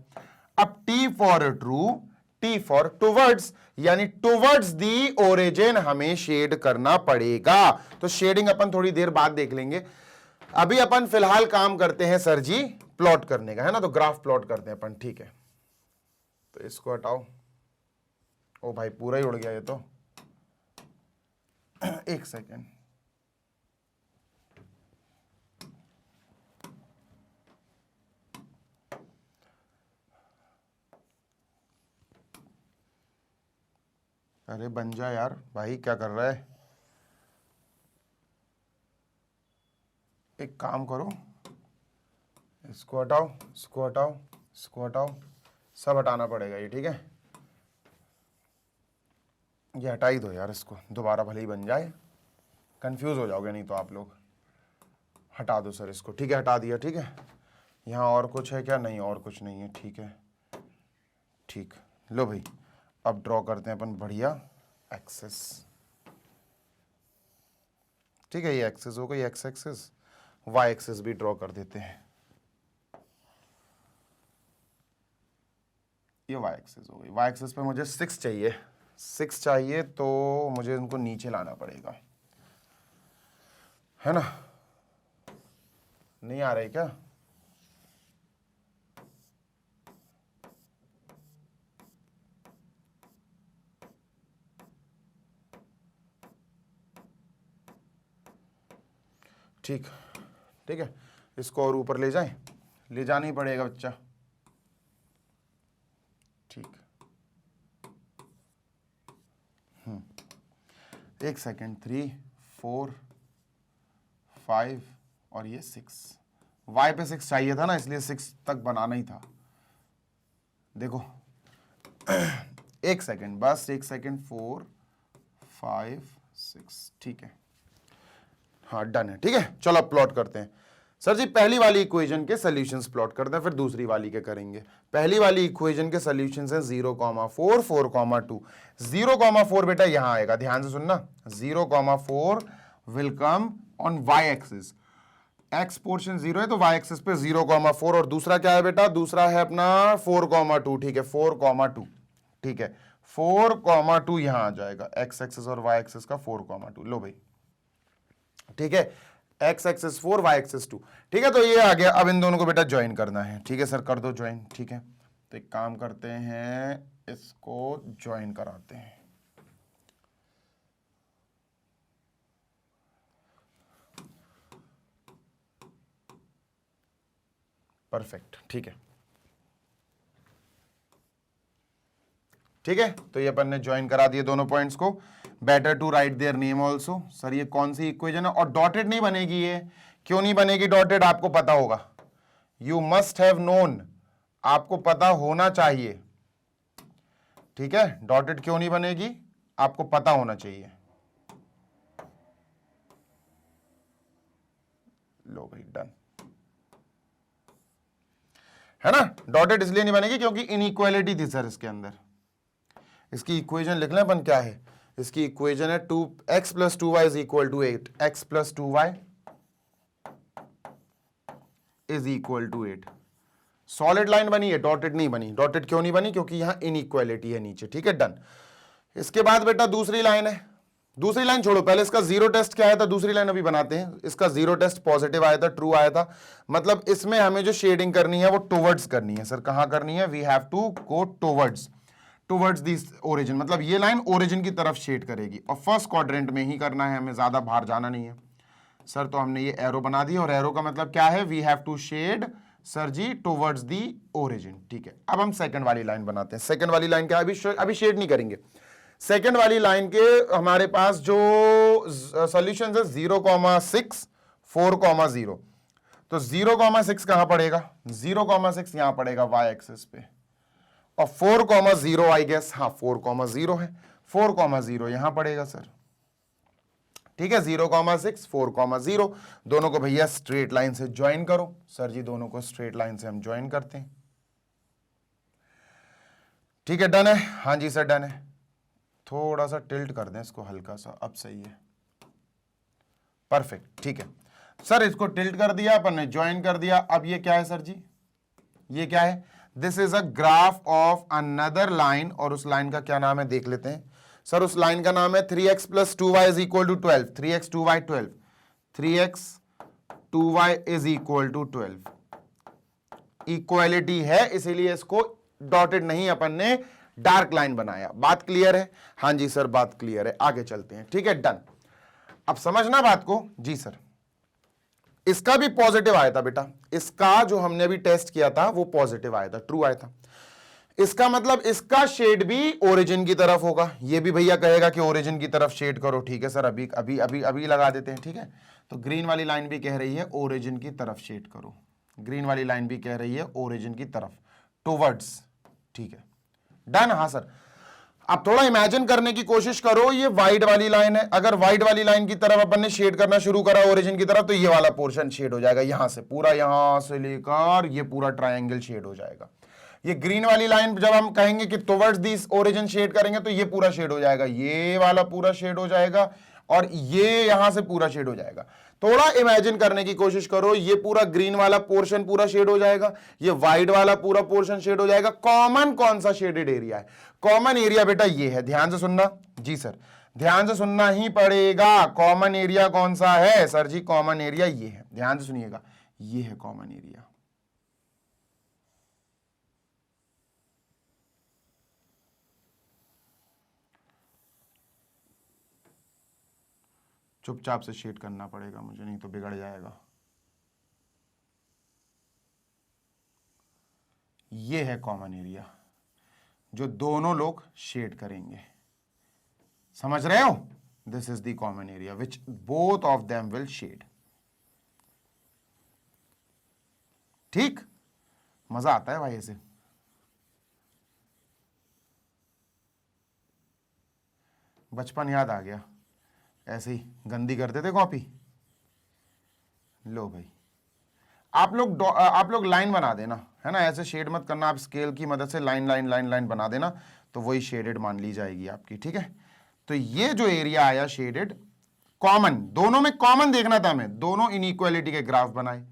अब T for true, T for towards, यानी टुवर्ड्स दी ओरिजिन हमें शेड करना पड़ेगा। तो शेडिंग अपन थोड़ी देर बाद देख लेंगे। अभी अपन फिलहाल काम करते हैं सर जी प्लॉट करने का, है ना। तो ग्राफ प्लॉट करते हैं अपन। ठीक है, तो इसको हटाओ। ओ भाई पूरा ही उड़ गया ये तो। एक सेकेंड, अरे बन जा यार भाई, क्या कर रहा है? एक काम करो, इसको हटाओ, इसको हटाओ, इसको हटाओ, सब हटाना पड़ेगा ये। ठीक है, ये हटा ही दो यार, इसको दोबारा भले ही बन जाए, कंफ्यूज हो जाओगे नहीं तो आप लोग। हटा दो सर इसको। ठीक है, हटा दिया। ठीक है, यहाँ और कुछ है क्या? नहीं, और कुछ नहीं है। ठीक है, ठीक, लो भाई अब ड्रॉ करते हैं अपन बढ़िया एक्सेस। ठीक है, ये एक्सेस हो गई, एक्स एक्सेस। वाई एक्सेस भी ड्रॉ कर देते हैं। ये वाई एक्सेस हो गई। वाई एक्सेस पे मुझे 6 चाहिए, 6 चाहिए, तो मुझे इनको नीचे लाना पड़ेगा, है ना। नहीं आ रही क्या? ठीक, ठीक है, इसको और ऊपर ले जाएं, ले जाना ही पड़ेगा बच्चा। ठीक, एक सेकेंड, 3 4 5 और ये 6। वाई पे 6 चाहिए था ना, इसलिए 6 तक बनाना ही था। देखो एक सेकेंड, बस एक सेकेंड, 4 5 6। ठीक है, हाँ डन है। ठीक है, चलो अब प्लॉट करते हैं सर जी। पहली वाली इक्वेशन के सॉल्यूशंस प्लॉट करते हैं, फिर दूसरी वाली के करेंगे। पहली वाली इक्वेशन के सॉल्यूशंस हैं 0,4 4,2। 0,4 बेटा यहां आएगा, ध्यान से सुनना। 0,4 will come on y axis. X portion 0 है तो वाई एक्सिस पे 0,4। और दूसरा क्या है बेटा? दूसरा है अपना 4,2। ठीक है, 4,2। ठीक है, 4,2 यहां आ जाएगा। एक्स एक्सिस और वाई एक्सिस का 4,2। लो भाई, ठीक है, एक्स एक्सिस 4, वाई एक्सिस 2। ठीक है, तो ये आ गया। अब इन दोनों को बेटा ज्वाइन करना है। ठीक है सर, कर दो ज्वाइन। ठीक है, तो एक काम करते हैं, इसको ज्वाइन कराते हैं। परफेक्ट, ठीक है, ठीक है। तो ये अपन ने ज्वाइन करा दिए दोनों पॉइंट्स को। Better to write their name also. Sir ये कौन सी इक्वेशन है? और डॉटेड नहीं बनेगी ये। क्यों नहीं बनेगी डॉटेड? आपको पता होगा, यू मस्ट हैव नोन आपको पता होना चाहिए, ठीक है। डॉटेड क्यों नहीं बनेगी, आपको पता होना चाहिए। लो भाई डन, है ना। डॉटेड इसलिए नहीं बनेगी क्योंकि इनइक्वालिटी थी सर इसके अंदर। इसकी इक्वेशन लिख लें अपन, क्या है इसकी इक्वेशन है 2x + 2y = 8, x + 2y = 8। Solid line बनी है, डॉटेड नहीं बनी। डॉटेड क्यों नहीं बनी, क्योंकि यहां इनइक्वालिटी है नीचे, ठीक है डन। इसके बाद बेटा दूसरी लाइन है, दूसरी लाइन छोड़ो, पहले इसका जीरो टेस्ट क्या आया था, दूसरी लाइन अभी बनाते हैं। इसका जीरो टेस्ट पॉजिटिव आया था, ट्रू आया था, मतलब इसमें हमें जो शेडिंग करनी है वो टुवर्ड्स करनी है। सर कहां करनी है, we have to go towards this origin, मतलब ये लाइन ओरिजिन की तरफ शेड करेगी और फर्स्ट क्वाड्रेंट में ही करना है, हमें ज्यादा बाहर जाना नहीं है सर। तो हमने ये एरो बना दी, और एरो का मतलब क्या है, we have to shade sir जी टुवर्ड्स दी ओरिजिन, ठीक है। अब हम सेकंड वाली लाइन बनाते हैं। सेकंड वाली लाइन क्या, अभी शेड नहीं करेंगे। सेकंड वाली लाइन के हमारे पास जो सॉल्यूशन है 0,6 4,0, तो 0,6 कहां पड़ेगा, 0,6 यहां पड़ेगा y एक्सिस पे, और 4,0 आई गेस, हाँ 4,0 है, 4,0 यहां पड़ेगा सर, ठीक है। 0,6 4,0 दोनों को भैया स्ट्रेट लाइन से ज्वाइन करो। सर जी दोनों को स्ट्रेट लाइन से हम ज्वाइन करते हैं, ठीक है डन है, हाँ जी सर डन है। थोड़ा सा टिल्ट कर दें इसको हल्का सा, अब सही है, परफेक्ट, ठीक है सर। इसको टिल्ट कर दिया अपन ने, ज्वाइन कर दिया। अब ये क्या है सर जी, ये क्या है, this is a graph of another line, और उस लाइन का क्या नाम है देख लेते हैं सर। उस लाइन का नाम है 3x + 2y = 12, 3x 2y 12, 3x 2y = 12। Equality है, इसीलिए इसको डॉटेड नहीं अपन ने डार्क लाइन बनाया। बात क्लियर है, हाँ जी सर बात क्लियर है, आगे चलते हैं, ठीक है डन। अब समझना बात को जी सर। इसका भी पॉजिटिव आया था बेटा, इसका जो हमने अभी टेस्ट किया था वो पॉजिटिव आया था, ट्रू आया था। इसका मतलब इसका शेड भी ओरिजिन की तरफ होगा। ये भी भैया कहेगा कि ओरिजिन की तरफ शेड करो, ठीक है सर, अभी अभी अभी अभी लगा देते हैं, ठीक है। तो ग्रीन वाली लाइन भी कह रही है ओरिजिन की तरफ शेड करो, ग्रीन वाली लाइन भी कह रही है ओरिजिन की तरफ, टुवर्ड्स, ठीक है डन। हाँ सर, अब थोड़ा इमेजिन करने की कोशिश करो, ये वाइट वाली लाइन है, अगर वाइट वाली लाइन की तरफ अपन ने शेड करना शुरू करा ओरिजिन की तरफ, तो ये वाला पोर्शन शेड हो जाएगा, यहां से पूरा, यहां से लेकर ये पूरा ट्रायंगल शेड हो जाएगा। ये ग्रीन वाली लाइन जब हम कहेंगे कि टुवर्ड्स दिस ओरिजिन शेड करेंगे, तो ये पूरा शेड हो जाएगा, ये वाला पूरा शेड हो जाएगा, और ये यहां से पूरा शेड हो जाएगा। थोड़ा इमेजिन करने की कोशिश करो, ये पूरा ग्रीन वाला पोर्शन पूरा शेड हो जाएगा, ये व्हाइट वाला पूरा पोर्शन शेड हो जाएगा। कॉमन कौन सा शेडेड एरिया है, कॉमन एरिया बेटा ये है, ध्यान से सुनना जी सर, ध्यान से सुनना ही पड़ेगा। कॉमन एरिया कौन सा है सर जी, कॉमन एरिया ये है, ध्यान से सुनिएगा, ये है कॉमन एरिया। चुपचाप से शेड करना पड़ेगा मुझे, नहीं तो बिगड़ जाएगा। ये है कॉमन एरिया जो दोनों लोग शेड करेंगे, समझ रहे हो। This is the common area which both of them will shade, ठीक। मजा आता है भाई ऐसे, बचपन याद आ गया, ऐसे ही गंदी करते थे कॉपी। लो भाई आप लोग लाइन बना देना, है ना, ऐसे शेड मत करना, आप स्केल की मदद से लाइन लाइन लाइन लाइन बना देना, तो वही शेडेड मान ली जाएगी आपकी, ठीक है। तो ये जो एरिया आया शेडेड, कॉमन, दोनों में कॉमन देखना था हमें, दोनों इनइक्वालिटी के ग्राफ बनाए,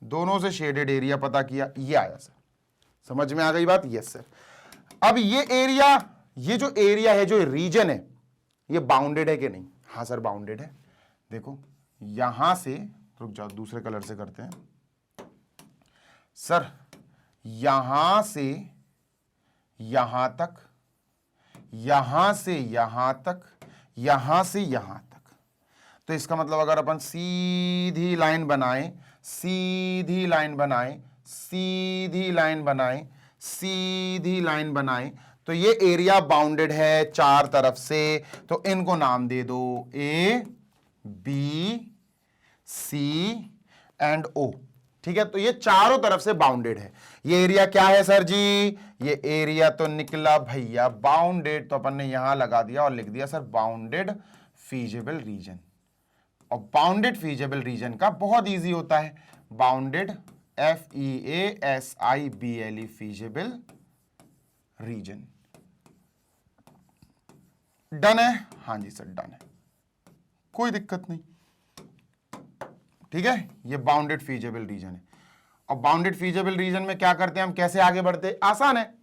दोनों से शेडेड एरिया पता किया, ये आया सर, समझ में आ गई बात, यस सर। अब ये एरिया, ये जो एरिया है, जो रीजन है, ये बाउंडेड है कि नहीं, हाँ सर बाउंडेड है। देखो यहां से, रुक जाओ दूसरे कलर से करते हैं सर, यहां से यहां तक, यहां से यहां तक, यहां से यहां तक, तो इसका मतलब अगर अपन सीधी लाइन बनाए, सीधी लाइन बनाए, सीधी लाइन बनाए, सीधी लाइन बनाए, तो ये एरिया बाउंडेड है चार तरफ से, तो इनको नाम दे दो A, B, C and O, ठीक है, तो ये चारों तरफ से बाउंडेड है। ये एरिया क्या है सर जी? ये एरिया तो निकला भैया बाउंडेड, तो अपन ने यहां लगा दिया और लिख दिया सर बाउंडेड फीजिबल रीजन। और बाउंडेड फीजिबल रीजन का बहुत इजी होता है, bounded FEASIBLE feasible reason. Done है? हाँ जी सर डन है, कोई दिक्कत नहीं। ठीक है, ये बाउंडेड फीजिबल रीजन है। और बाउंडेड फीजिबल रीजन में क्या करते हैं हम, कैसे आगे बढ़ते हैं? आसान है।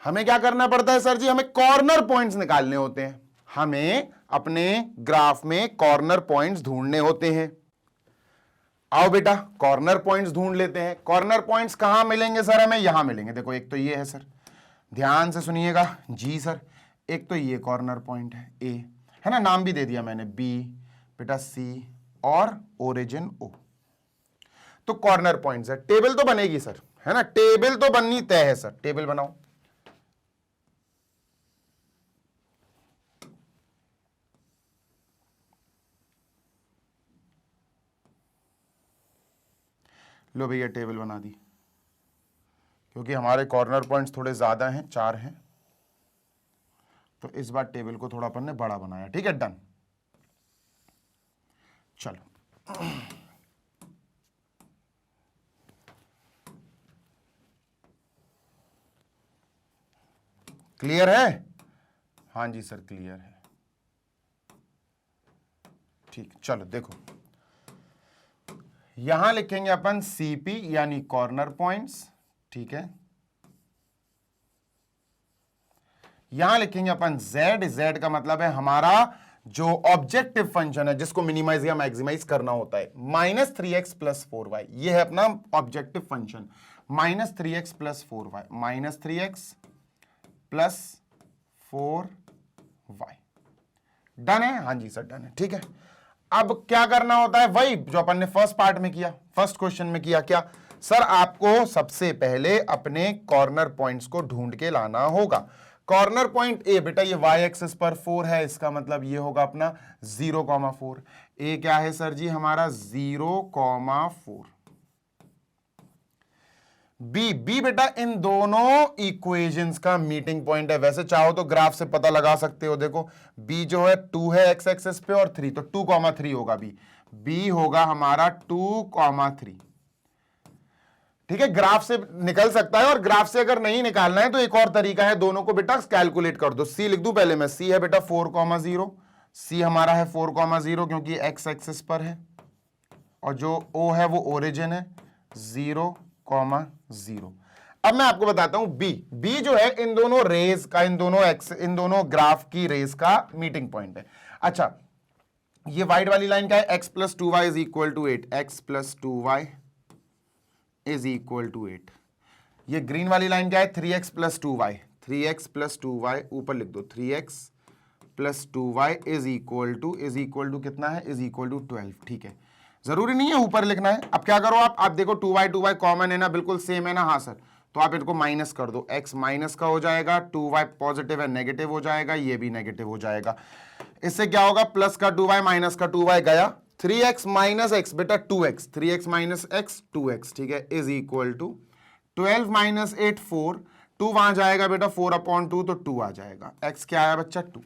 हमें क्या करना पड़ता है सर जी? हमें कॉर्नर पॉइंट्स निकालने होते हैं। हमें अपने ग्राफ में कॉर्नर पॉइंट्स ढूंढने होते हैं। आओ बेटा कॉर्नर पॉइंट्स ढूंढ लेते हैं। कॉर्नर पॉइंट्स कहां मिलेंगे सर? हमें यहां मिलेंगे। देखो एक तो ये है सर, ध्यान से सुनिएगा जी सर। एक तो ये कॉर्नर पॉइंट है ए, है ना, नाम भी दे दिया मैंने, बी बेटा सी और ओरिजिन ओ। तो कॉर्नर पॉइंट्स है। टेबल तो बनेगी सर, है ना, टेबल तो बननी तय है सर। टेबल बनाओ। लो भैया टेबल बना दी, क्योंकि हमारे कॉर्नर पॉइंट्स थोड़े ज्यादा हैं, 4 हैं, तो इस बार टेबल को थोड़ा अपन ने बड़ा बनाया। ठीक है डन। चलो क्लियर है? हाँ जी सर क्लियर है। ठीक, चलो देखो यहां लिखेंगे अपन सीपी यानी कॉर्नर पॉइंट्स। ठीक है, यहां लिखेंगे अपन जेड। जेड का मतलब है हमारा जो ऑब्जेक्टिव फंक्शन है जिसको मिनिमाइज या मैक्सिमाइज करना होता है, -3x + 4y। ये है अपना objective function, -3x + 4y, -3x + 4y। Done है? हाँ जी सर डन है। ठीक है, अब क्या करना होता है? वही जो अपन ने फर्स्ट पार्ट में किया, फर्स्ट क्वेश्चन में किया। क्या सर? आपको सबसे पहले अपने कॉर्नर पॉइंट्स को ढूंढ के लाना होगा। कॉर्नर पॉइंट ए बेटा ये y एक्सिस पर 4 है, इसका मतलब ये होगा अपना 0,4। ए क्या है सर जी? हमारा 0,4। बी बेटा इन दोनों इक्वेशंस का मीटिंग पॉइंट है। वैसे चाहो तो ग्राफ से पता लगा सकते हो। देखो बी जो है 2 है एक्स एक्सिस पे और 3, तो 2,3 होगा बी होगा हमारा 2,3। ठीक है, ग्राफ से निकल सकता है, और ग्राफ से अगर नहीं निकालना है तो एक और तरीका है, दोनों को बेटा कैलकुलेट कर दो। सी लिख दूं पहले मैं? सी है बेटा 4,0, सी हमारा है 4,0 क्योंकि एक्स एक्सिस पर है, और जो ओ है वो ओरिजिन है 0,0। अब मैं आपको बताता हूं बी जो है इन दोनों रेज का, इन दोनों ग्राफ की रेज का मीटिंग पॉइंट है। अच्छा, ये व्हाइट वाली लाइन क्या है? x + 2y = 8, x + 2y = 8। ये ग्रीन वाली लाइन क्या है? 3x + 2y, 3x + 2y ऊपर लिख दो, 3x + 2y = कितना है? = 12। ठीक है, जरूरी नहीं है ऊपर लिखना है। अब क्या करो आप देखो 2y कॉमन है ना, बिल्कुल सेम है ना? हाँ सर, तो आप इनको माइनस कर दो, x माइनस का हो जाएगा, 2y पॉजिटिव है नेगेटिव हो जाएगा, ये भी नेगेटिव हो जाएगा। इससे क्या होगा? प्लस का 2y माइनस का 2y गया, 3x - x बेटा 2x, 3x - x 2x। ठीक है, = 12 - 8 4, 2 वहां जाएगा बेटा, 4/2 तो 2 आ जाएगा। x क्या आया बच्चा? 2।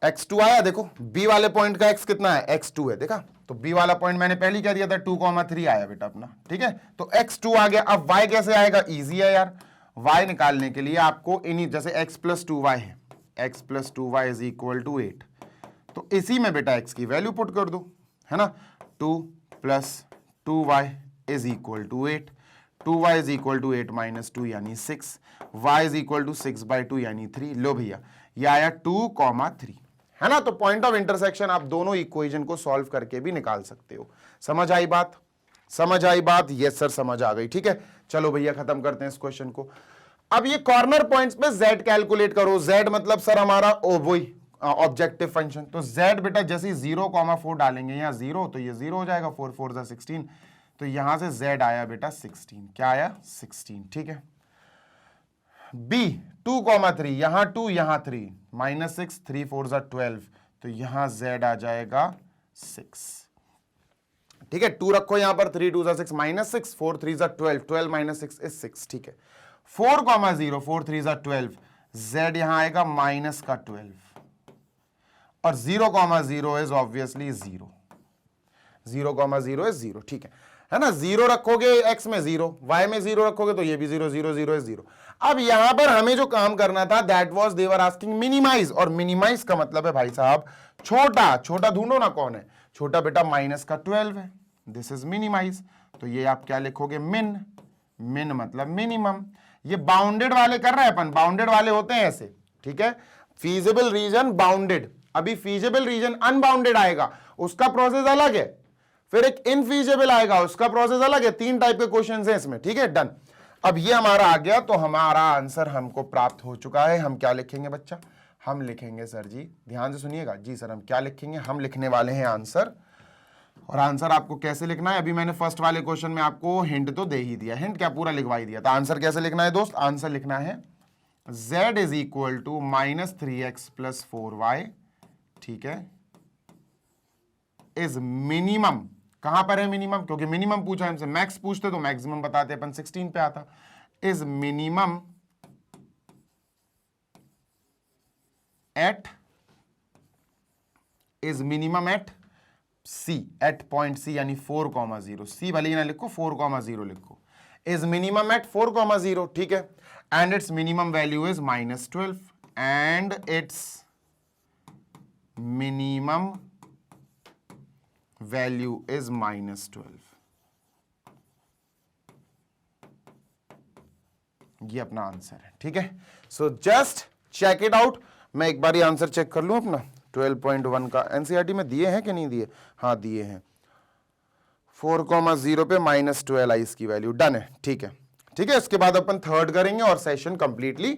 x2 आया। देखो b वाले पॉइंट का x कितना है? x2 है। देखा, तो b वाला पॉइंट मैंने पहले कह दिया था 2,3 आया बेटा अपना। ठीक है, तो x2 आ गया। अब y कैसे आएगा? इजी है यार। y निकालने के लिए आपको इन्हीं, जैसे x + 2y है, x + 2y = 8, तो इसी में बेटा x की वैल्यू पुट कर दो, है ना। 2 + 2y = 8, 2y = 8 - 2 यानी 6, y = 6/2 यानी 3। लो भैया ये आया 2,3, है ना। तो पॉइंट ऑफ इंटरसेक्शन आप दोनों इक्वेशन को सॉल्व करके भी निकाल सकते हो। समझ आई बात? समझ आई बात? यस सर समझ आ गई। ठीक है, चलो भैया खत्म करते हैं इस क्वेश्चन को। अब ये कॉर्नर पॉइंट्स पे z कैलकुलेट करो। z मतलब सर हमारा वही ऑब्जेक्टिव फंक्शन। तो z बेटा जैसे 0,4 डालेंगे यहाँ 0, तो ये 0 हो जाएगा, 4 4 = 16, तो यहां से z आया बेटा 16। क्या आया? 16। ठीक है, b 2,3, यहां 2 यहां 3, -6, 3 4 = 12, तो यहां z आ जाएगा 6। ठीक है। 2 रखो यहां पर, 3 2 6 -6, 4 3 12, 12 -6 इज 6, ठीक है। 4, 0, 4 3 12, z यहां आएगा माइनस का 12, और 0, 0 इज ऑब्वियसली 0, 0, 0 इज 0, ठीक है ना। 0 रखोगे x में 0, y में 0 रखोगे तो ये भी 0, 0, 0 इज 0। अब यहां पर हमें जो काम करना था, that was they were asking minimize, और मिनिमाइज का मतलब है भाई साहब छोटा, छोटा ढूंढो ना, कौन है छोटा बेटा, माइनस का 12 है, दिस इज मिनिमाइज। तो ये आप क्या लिखोगे, मिन, मिन मतलब मिनिमम। ये बाउंडेड वाले कर रहे हैं अपन, बाउंडेड वाले होते हैं ऐसे, ठीक है। फीजिबल रीजन बाउंडेड, अभी फीजिबल रीजन अनबाउंडेड आएगा, उसका प्रोसेस अलग है। फिर एक इनफीजिबल आएगा, उसका प्रोसेस अलग है। 3 टाइप के क्वेश्चन है इसमें, ठीक है, डन। अब ये हमारा आ गया, तो हमारा आंसर हमको प्राप्त हो चुका है। हम क्या लिखेंगे बच्चा, हम लिखेंगे सर जी, ध्यान से सुनिएगा जी सर, हम क्या लिखेंगे, हम लिखने वाले हैं आंसर। और आंसर आपको कैसे लिखना है, अभी मैंने फर्स्ट वाले क्वेश्चन में आपको हिंट तो दे ही दिया, हिंट क्या पूरा लिखवा ही दिया था। आंसर कैसे लिखना है दोस्त, आंसर लिखना है z is equal to -3x + 4y, ठीक है, इज मिनिमम। कहां पर है मिनिमम, क्योंकि मिनिमम पूछा हमसे, मैक्स पूछते तो मैक्सिमम बताते, अपन 16 पे आता। Is minimum at, is minimum at C, at point C यानी 4, 0, C भले ही ना लिखो, 4, 0 लिखो। इज मिनिमम एट 4, 0, ठीक है। And its minimum value is -12, and its minimum value is -12। ये अपना आंसर है, ठीक है। So just check it out. मैं एक बार ये आंसर चेक कर लूं अपना, 12.1 का एनसीईआरटी में दिए हैं कि नहीं दिए, हाँ दिए हैं। 4, 0 पे -12 आई इसकी वैल्यू, डन है, ठीक है, ठीक है। इसके बाद अपन थर्ड करेंगे और सेशन कंप्लीटली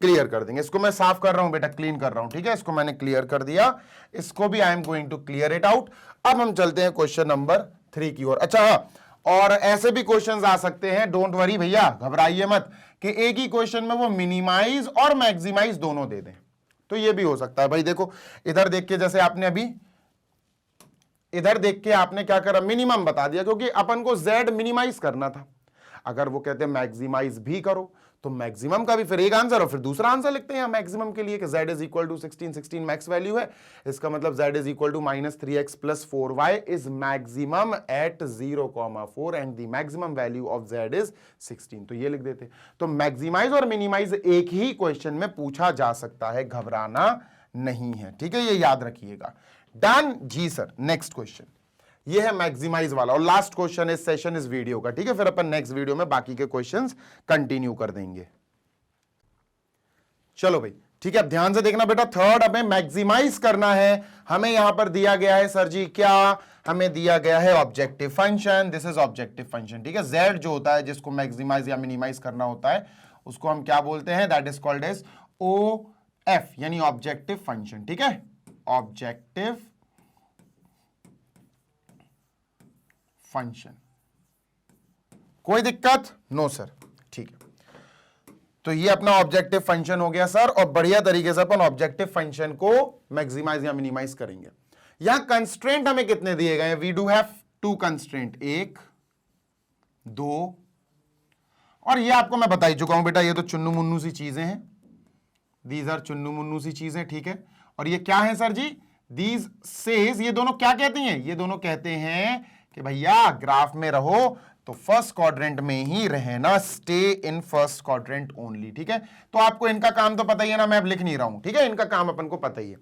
क्लियर कर देंगे। इसको मैं साफ कर रहा हूं बेटा, क्लीन कर रहा हूं, ठीक है। इसको मैंने क्लियर कर दिया, इसको भी I am going to clear it out. अब हम चलते हैं क्वेश्चन नंबर 3 की ओर। अच्छा हाँ, और ऐसे भी क्वेश्चंस आ सकते हैं, डोंट वरी भैया, घबराइए मत, कि एक ही क्वेश्चन में वो मिनिमाइज और मैक्सिमाइज दोनों दे दें, तो ये भी हो सकता है। भाई देखो, इधर देख के, जैसे आपने अभी इधर देख के आपने क्या करा, मिनिमम बता दिया, क्योंकि अपन को z मिनिमाइज करना था। अगर वो कहते हैं मैक्सिमाइज भी करो, तो मैक्सिमम का भी फिर एक आंसर और फिर दूसरा आंसर लिखते हैं मैक्सिमम के लिए, कि z is equal to 16, 16 max value है, इसका मतलब z is equal to -3x + 4y is maximum at 0, 4 and the maximum value of z is 16, तो ये लिख देते। तो मैक्सिमाइज और मिनिमाइज एक ही क्वेश्चन में पूछा जा सकता है, घबराना नहीं है, ठीक है, ये याद रखिएगा। डन जी सर। नेक्स्ट क्वेश्चन, ये है मैक्सिमाइज वाला और लास्ट क्वेश्चन इस सेशन, इस वीडियो का, ठीक है। फिर अपन नेक्स्ट वीडियो में बाकी के क्वेश्चंस कंटिन्यू कर देंगे। चलो भाई, ठीक है, अब ध्यान से देखना बेटा, थर्ड हमें मैक्सिमाइज करना है। हमें यहां पर दिया गया है सर जी, क्या हमें दिया गया है, objective function, this is objective function, ठीक है। z जो होता है, जिसको मैक्सिमाइज या मिनिमाइज करना होता है, उसको हम क्या बोलते हैं, that is called as OF, यानी ऑब्जेक्टिव फंक्शन, ठीक है, ऑब्जेक्टिव फंक्शन। कोई दिक्कत, नो सर, ठीक है। तो ये अपना ऑब्जेक्टिव फंक्शन हो गया सर, और बढ़िया तरीके से अपन ऑब्जेक्टिव फंक्शन को मैक्सिमाइज या मिनिमाइज करेंगे। यहां कंस्ट्रेंट हमें कितने दिए गए हैं, वी डू हैव 2 कंस्ट्रेंट, 1, 2, और ये आपको मैं बता ही चुका हूं बेटा, ये तो चुन्नू मुन्नू सी चीजें हैं, दीज आर चुन्नू मुन्नू सी चीजें, ठीक है। और ये क्या है सर जी, दीज सेज, ये दोनों क्या कहते हैं, ये दोनों कहते हैं कि भैया ग्राफ में रहो तो फर्स्ट क्वाड्रेंट में ही रहना, stay in first quadrant only, ठीक है। तो आपको इनका काम तो पता ही है ना, मैं अब लिख नहीं रहा हूं, ठीक है, इनका काम अपन को पता ही है।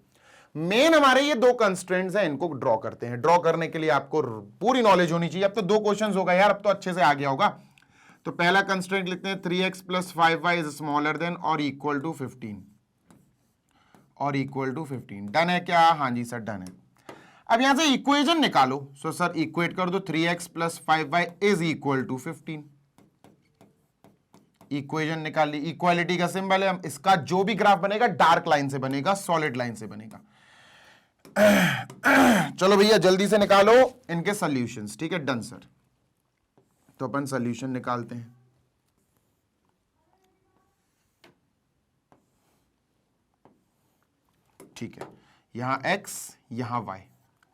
मेन हमारे ये 2 कंस्ट्रेंट्स हैं, इनको ड्रॉ करते हैं। ड्रॉ करने के लिए आपको पूरी नॉलेज होनी चाहिए। अब तो 2 क्वेश्चंस होगा यार, अब तो अच्छे से आ गया होगा। तो पहला कंस्ट्रेंट लिखते हैं, 3x + 5y is smaller than और इक्वल टू 15, और इक्वल टू 15, डन है क्या, हाँ जी सर डन है। अब यहां से इक्वेशन निकालो, सो सर इक्वेट कर दो, 3x + 5y is equal to 15, equation निकाल ली। इक्वालिटी का सिंबल है, हम इसका जो भी ग्राफ बनेगा डार्क लाइन से बनेगा, सॉलिड लाइन से बनेगा। चलो भैया जल्दी से निकालो इनके सॉल्यूशंस, ठीक है, डन सर। तो अपन सॉल्यूशन निकालते हैं। ठीक है, यहां x, यहां y,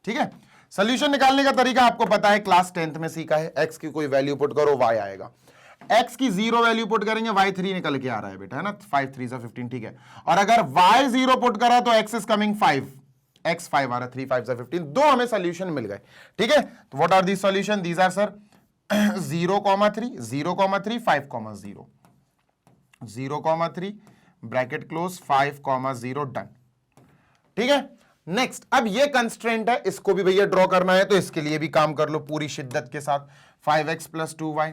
ठीक है। सोल्यूशन निकालने का तरीका आपको पता है, क्लास 10th में सीखा है। एक्स की कोई वैल्यू पुट करो, वाई आएगा। एक्स की 0 वैल्यू पुट करेंगे, वाई 3 निकल के आ रहा है बेटा, है ना, 5 3 15, ठीक है। और अगर वाई 0 पुट करा तो एक्स इज कमिंग 5, एक्स 5 आ रहा, 3 5 15, दो हमें सोल्यूशन मिल गए, ठीक है। तो what are the solution? These are sir 0,3 0,3 5,0 0,3 bracket close 5,0 done, ठीक है। नेक्स्ट, अब ये कंस्ट्रेंट है, इसको भी भैया ड्रॉ करना है, तो इसके लिए भी काम कर लो पूरी शिद्दत के साथ। 5x + 2y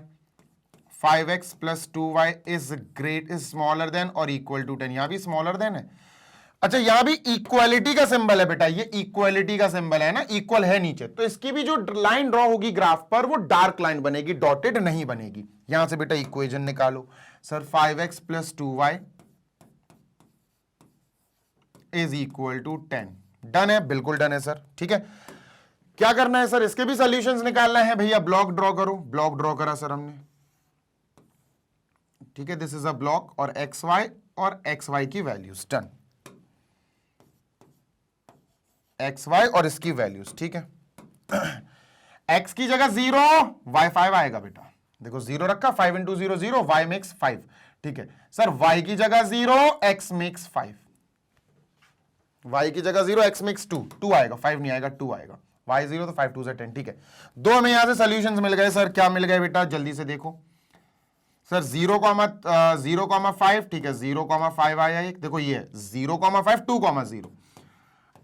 5x + 2y is smaller than और इक्वल टू 10, यहां भी स्मॉलर देन है। अच्छा, यहां भी इक्वालिटी का सिंबल है बेटा, ये इक्वालिटी का सिंबल है ना, इक्वल है नीचे, तो इसकी भी जो लाइन ड्रॉ होगी ग्राफ पर वो डार्क लाइन बनेगी, डॉटेड नहीं बनेगी। यहां से बेटा इक्वेशन निकालो sir, 5x + 2y is equal to 10। Done है, बिल्कुल डन है सर, ठीक है। क्या करना है सर? इसके भी सॉल्यूशंस निकालना है भैया। ब्लॉक ड्रॉ करो, ब्लॉक ड्रॉ करा सर हमने, ठीक है। दिस इज अ ब्लॉक और एक्स वाई की वैल्यूज, डन, एक्स वाई और इसकी वैल्यूज, ठीक है। एक्स की जगह 0, वाई 5 आएगा बेटा, देखो 0 रखा, 5 × 0 0, वाई मेक्स 5, ठीक है सर। वाई की जगह 0, एक्स मेक्स 5, y की जगह 0, x मेक्स 2, 2 आएगा, 5 नहीं आएगा, 2 आएगा। y 0 तो 5 2 10, ठीक है। दो हमें यहां से सॉल्यूशंस मिल गए सर। क्या मिल गए बेटा? जल्दी से देखो सर, 0,5, ठीक है, 0,5 आया एक, देखो ये 0,5 2,0।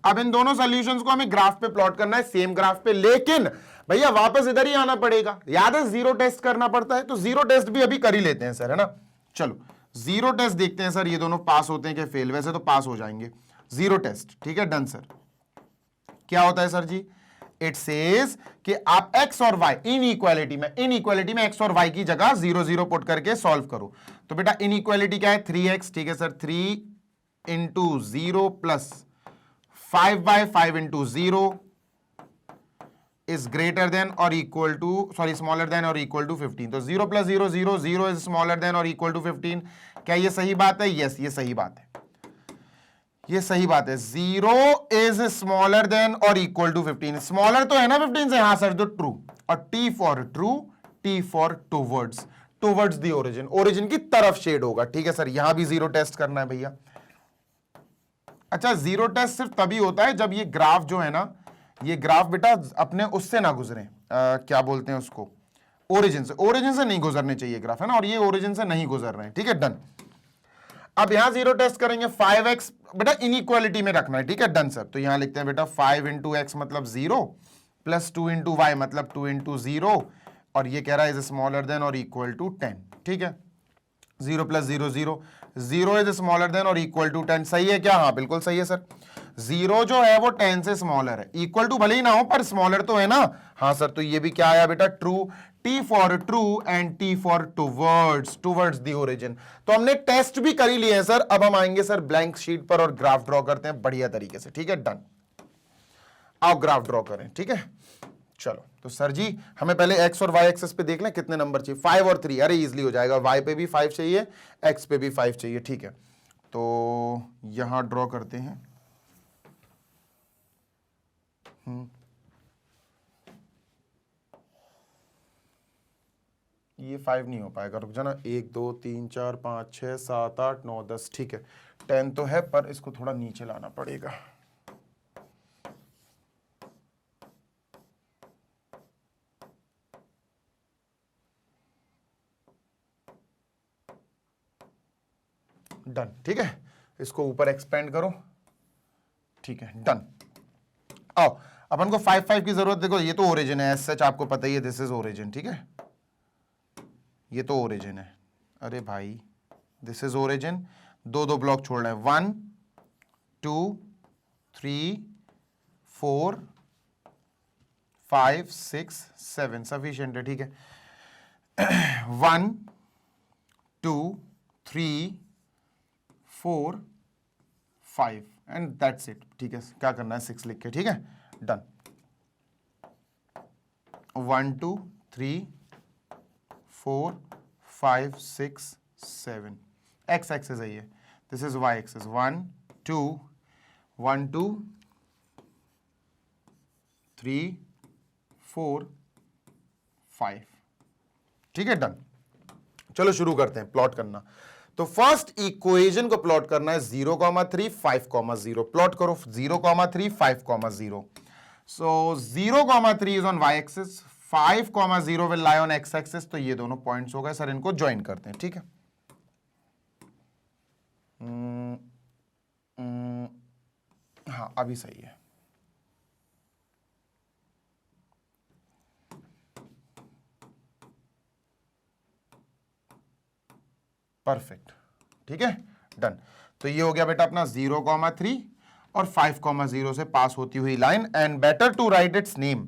अब इन दोनों सॉल्यूशंस को हमें ग्राफ पे प्लॉट करना है, सेम ग्राफ पे, लेकिन भैया वापस इधर ही आना पड़ेगा। याद है जीरो टेस्ट करना पड़ता है, तो जीरो टेस्ट भी अभी कर ही लेते हैं सर, है ना। चलो जीरो टेस्ट देखते हैं सर, ये दोनों पास होते हैं कि फेल? वैसे तो पास हो जाएंगे। जीरो टेस्ट, ठीक है, डन सर। क्या होता है सर जी? इट सेज कि आप x और y इनइक्वालिटी में x और y की जगह 0 0 पुट करके सॉल्व करो। तो बेटा इनइक्वालिटी क्या है? 3x, ठीक है sir. 3 × 0 + 5/5 × 0 is greater than or equal to, sorry, smaller than or equal to 15। तो 0 + 0 0, 0 is smaller than or equal to 15। क्या ये सही बात है? यस, ये सही बात है, ये सही बात है। 0 is smaller than or equal to 15, smaller तो है ना 15 से? हाँ सर, तो ट्रू। और T for true, T for towards the origin, origin की तरफ शेड होगा, ठीक है सर। यहां भी जीरो टेस्ट करना है भैया। अच्छा, जीरो टेस्ट सिर्फ तभी होता है जब ये ग्राफ जो है ना, ये ग्राफ बेटा अपने उससे ना गुजरे, क्या बोलते हैं उसको, ओरिजिन से। ओरिजिन से नहीं गुजरने चाहिए ग्राफ, है ना, और ये ओरिजिन से नहीं गुजर रहे हैं, ठीक है, डन। अब यहां जीरो टेस्ट करेंगे। 5x बेटा इनइक्वालिटी में रखना है, ठीक है, डन सर। तो यहां लिखते हैं बेटा 5 × x मतलब 0 + 2 × y मतलब 2 × 0, और ये कह रहा है इज स्मॉलर देन और इक्वल टू 10, ठीक है। 0 + 0 0, 0 इज स्मॉलर देन और इक्वल टू 10, सही है क्या? हाँ बिल्कुल सही है सर। 0 जो है वो 10 से स्मॉलर है, इक्वल टू भले ही ना हो पर स्मॉलर तो है ना। हाँ सर, तो ये भी क्या आया बेटा? True. T for true and T for towards the origin. तो हमने टेस्ट भी कर ही लिए हैं सर। अब हम आएंगे सर ब्लैंक शीट पर और ग्राफ ड्रॉ करते हैं बढ़िया तरीके से, ठीक है, डन। आओ ग्राफ ड्रॉ करें, ठीक है। चलो तो सर जी हमें पहले x और y एक्सेस पे देख लें कितने नंबर चाहिए। 5 और 3, अरे इजीली हो जाएगा। y पे भी 5 चाहिए, x पे भी 5 चाहिए, ठीक है। तो यहां ड्रॉ करते हैं। ये 5 नहीं हो पाएगा, रुक जाना। 1 2 3 4 5 6 7 8 9 10, ठीक है। 10 तो है पर इसको थोड़ा नीचे लाना पड़ेगा। डन, ठीक है। इसको ऊपर एक्सपेंड करो, ठीक है, डन। आओ अपन को 5 5 की जरूरत, देखो ये तो ओरिजिन है, एज सच आपको पता ही है, दिस इज ओरिजिन, ठीक है, ये तो ओरिजिन है। अरे भाई दिस इज ओरिजिन, दो दो ब्लॉक छोड़ना है, 1 2 3 4 5 6 7 सफिशिएंट है, ठीक है। 1 2 3 4 5 एंड दैट्स इट, ठीक है। क्या करना है? 6 लिख के, ठीक है, डन। 1 2 3 4 5 6 7, एक्स एक्सेस है ये, दिस इज वाई एक्सेस। 1 2 1 2 3 4 5। ठीक है, डन। चलो शुरू करते हैं प्लॉट करना। तो फर्स्ट इक्वेशन को प्लॉट करना है 0,3 5,0। प्लॉट करो 0,3 5,0। सो 0,3 is on y axis, 5,0 will lie on x axis. तो ये दोनों पॉइंट्स हो गए सर, इनको ज्वाइन करते हैं। ठीक है, हाँ अभी सही है। परफेक्ट, ठीक है, डन। तो ये हो गया बेटा अपना 0,3 और 5,0 से पास होती हुई line. And better to write its name,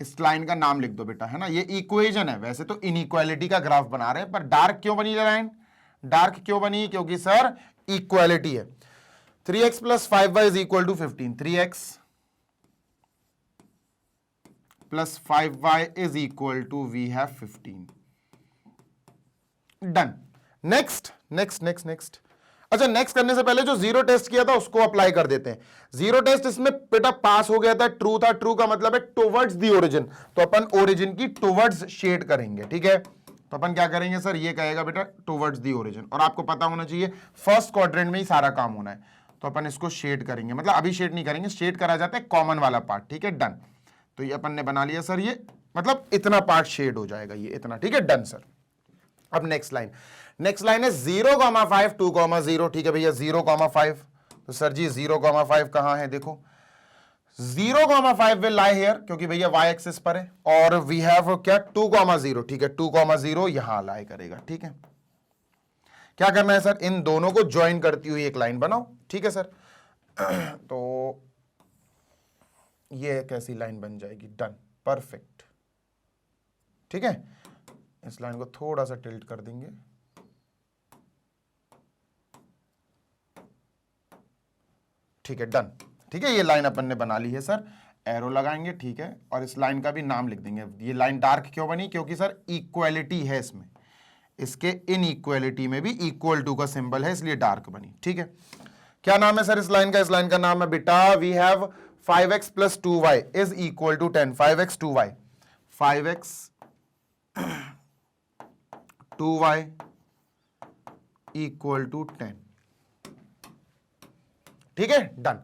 इस लाइन का नाम लिख दो बेटा, है ना। ये इक्वेशन है, वैसे तो इनइक्वालिटी का ग्राफ बना रहे हैं, पर डार्क क्यों बनी लाइन? डार्क क्यों बनी? क्योंकि सर इक्वालिटी है। 3x + 5y is equal to 15। 3x + 5y is equal to we have 15। डन। Next next next next. अच्छा, नेक्स्ट करने से पहले जो जीरो टेस्ट किया था उसको अप्लाई कर देते हैं। जीरो टेस्ट इसमें बेटा पास हो गया था, ट्रू था। ट्रू का मतलब है टुवर्ड्स दी ओरिजिन, तो अपन ओरिजिन की टुवर्ड्स शेड करेंगे। ठीक है, तो अपन क्या करेंगे सर, ये कहेगा बेटा टुवर्ड्स दी ओरिजिन। और आपको पता होना चाहिए फर्स्ट क्वाड्रेंट में ही सारा काम होना है, तो अपन इसको शेड करेंगे। मतलब अभी शेड नहीं करेंगे, शेड करा जाता है कॉमन वाला पार्ट। ठीक है, डन। तो ये अपन ने बना लिया सर, ये मतलब इतना पार्ट शेड हो जाएगा, ये इतना। ठीक है, डन सर। अब नेक्स्ट लाइन, नेक्स्ट लाइन है 0,5 2,0। ठीक है भैया, 0,5। तो सर जी 0,5 कहां है? देखो 0,5 विल लाई हियर, क्योंकि भैया y एक्सिस पर है। और वी हैव क्या 2,0। ठीक है, 2,0 यहां लाई करेगा। ठीक है, क्या करना है सर, इन दोनों को ज्वाइन करती हुई एक लाइन बनाओ। ठीक है सर, तो ये कैसी लाइन बन जाएगी? Done, perfect. ठीक है, इस लाइन को थोड़ा सा टिल्ट कर देंगे। ठीक है, डन। ठीक है, ये लाइन अपन ने बना ली है सर, एरो लगाएंगे। ठीक है, और इस लाइन का भी नाम लिख देंगे। ये लाइन डार्क क्यों बनी? क्योंकि सर इक्वालिटी है इसमें, इसके इनइक्वालिटी में भी इक्वल टू का सिंबल है, इसलिए डार्क बनी। ठीक है, क्या नाम है सर इस लाइन का? इस लाइन का नाम है बेटा, we have 5x + 2y is equal to 10। 5x 2y, 5x 2y equal to 10। ठीक है, डन।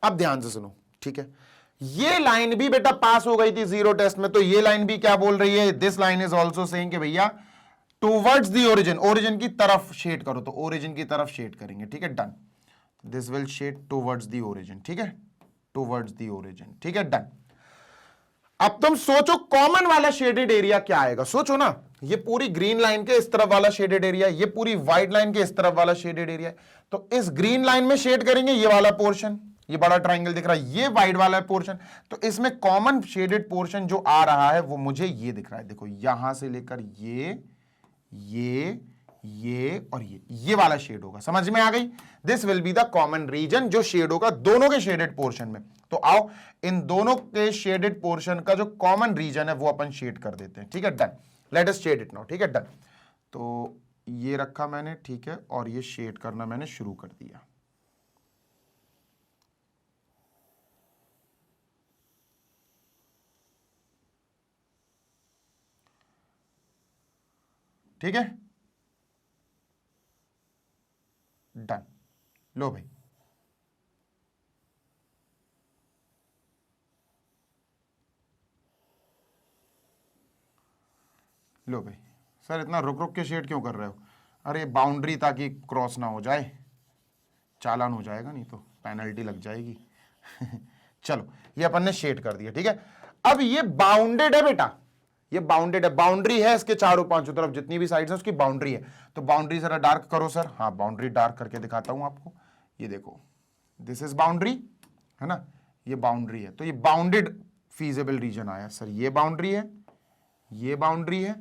अब ध्यान से सुनो। ठीक है, ये लाइन भी बेटा पास हो गई थी जीरो टेस्ट में, तो ये लाइन भी क्या बोल रही है? This line is also saying कि भैया टुवर्ड्स दी ओरिजिन, ओरिजिन की तरफ शेड करो। तो ओरिजिन की तरफ शेड करेंगे। ठीक है, done. This will shade towards the origin. ठीक है, टुवर्ड्स दी ओरिजिन। ठीक है, डन। अब तुम सोचो कॉमन वाला शेडेड एरिया क्या आएगा? सोचो ना, ये पूरी ग्रीन लाइन के इस तरफ वाला शेडेड एरिया, ये पूरी व्हाइट लाइन के इस तरफ वाला शेडेड एरिया। तो इस ग्रीन लाइन में शेड करेंगे ये वाला पोर्शन, ये बड़ा ट्राइंगल दिख रहा है, ये व्हाइट वाला पोर्शन। तो इसमें कॉमन शेडेड पोर्शन जो आ रहा है वो मुझे ये दिख रहा है। देखो यहां से लेकर ये और ये वाला शेड होगा। समझ में आ गई? This will be the common region जो शेड होगा दोनों के शेडेड पोर्शन में। तो आओ इन दोनों के शेडेड पोर्शन का जो कॉमन रीजन है वो अपन शेड कर देते हैं। ठीक है, done. Let us shade it now. ठीक है, डन। तो ये रखा मैंने, ठीक है, और ये शेड करना मैंने शुरू कर दिया। ठीक है, डन। लो भाई, लो भाई। सर इतना रुक रुक के शेड क्यों कर रहे हो? अरे बाउंड्री ताकि क्रॉस ना हो जाए, चालान हो जाएगा, नहीं तो पेनल्टी लग जाएगी। चलो ये अपन ने शेड कर दिया। ठीक है, अब ये बाउंडेड है बेटा, ये बाउंडेड है, बाउंड्री है इसके चारों पांचों तरफ जितनी भी साइड्स है उसकी बाउंड्री है। तो बाउंड्री जरा डार्क करो सर। हाँ, बाउंड्री डार्क करके दिखाता हूं आपको। ये देखो, दिस इज बाउंड्री, है ना, ये बाउंड्री है। तो ये बाउंडेड फीजिबल रीजन आया सर। ये बाउंड्री है, ये बाउंड्री है,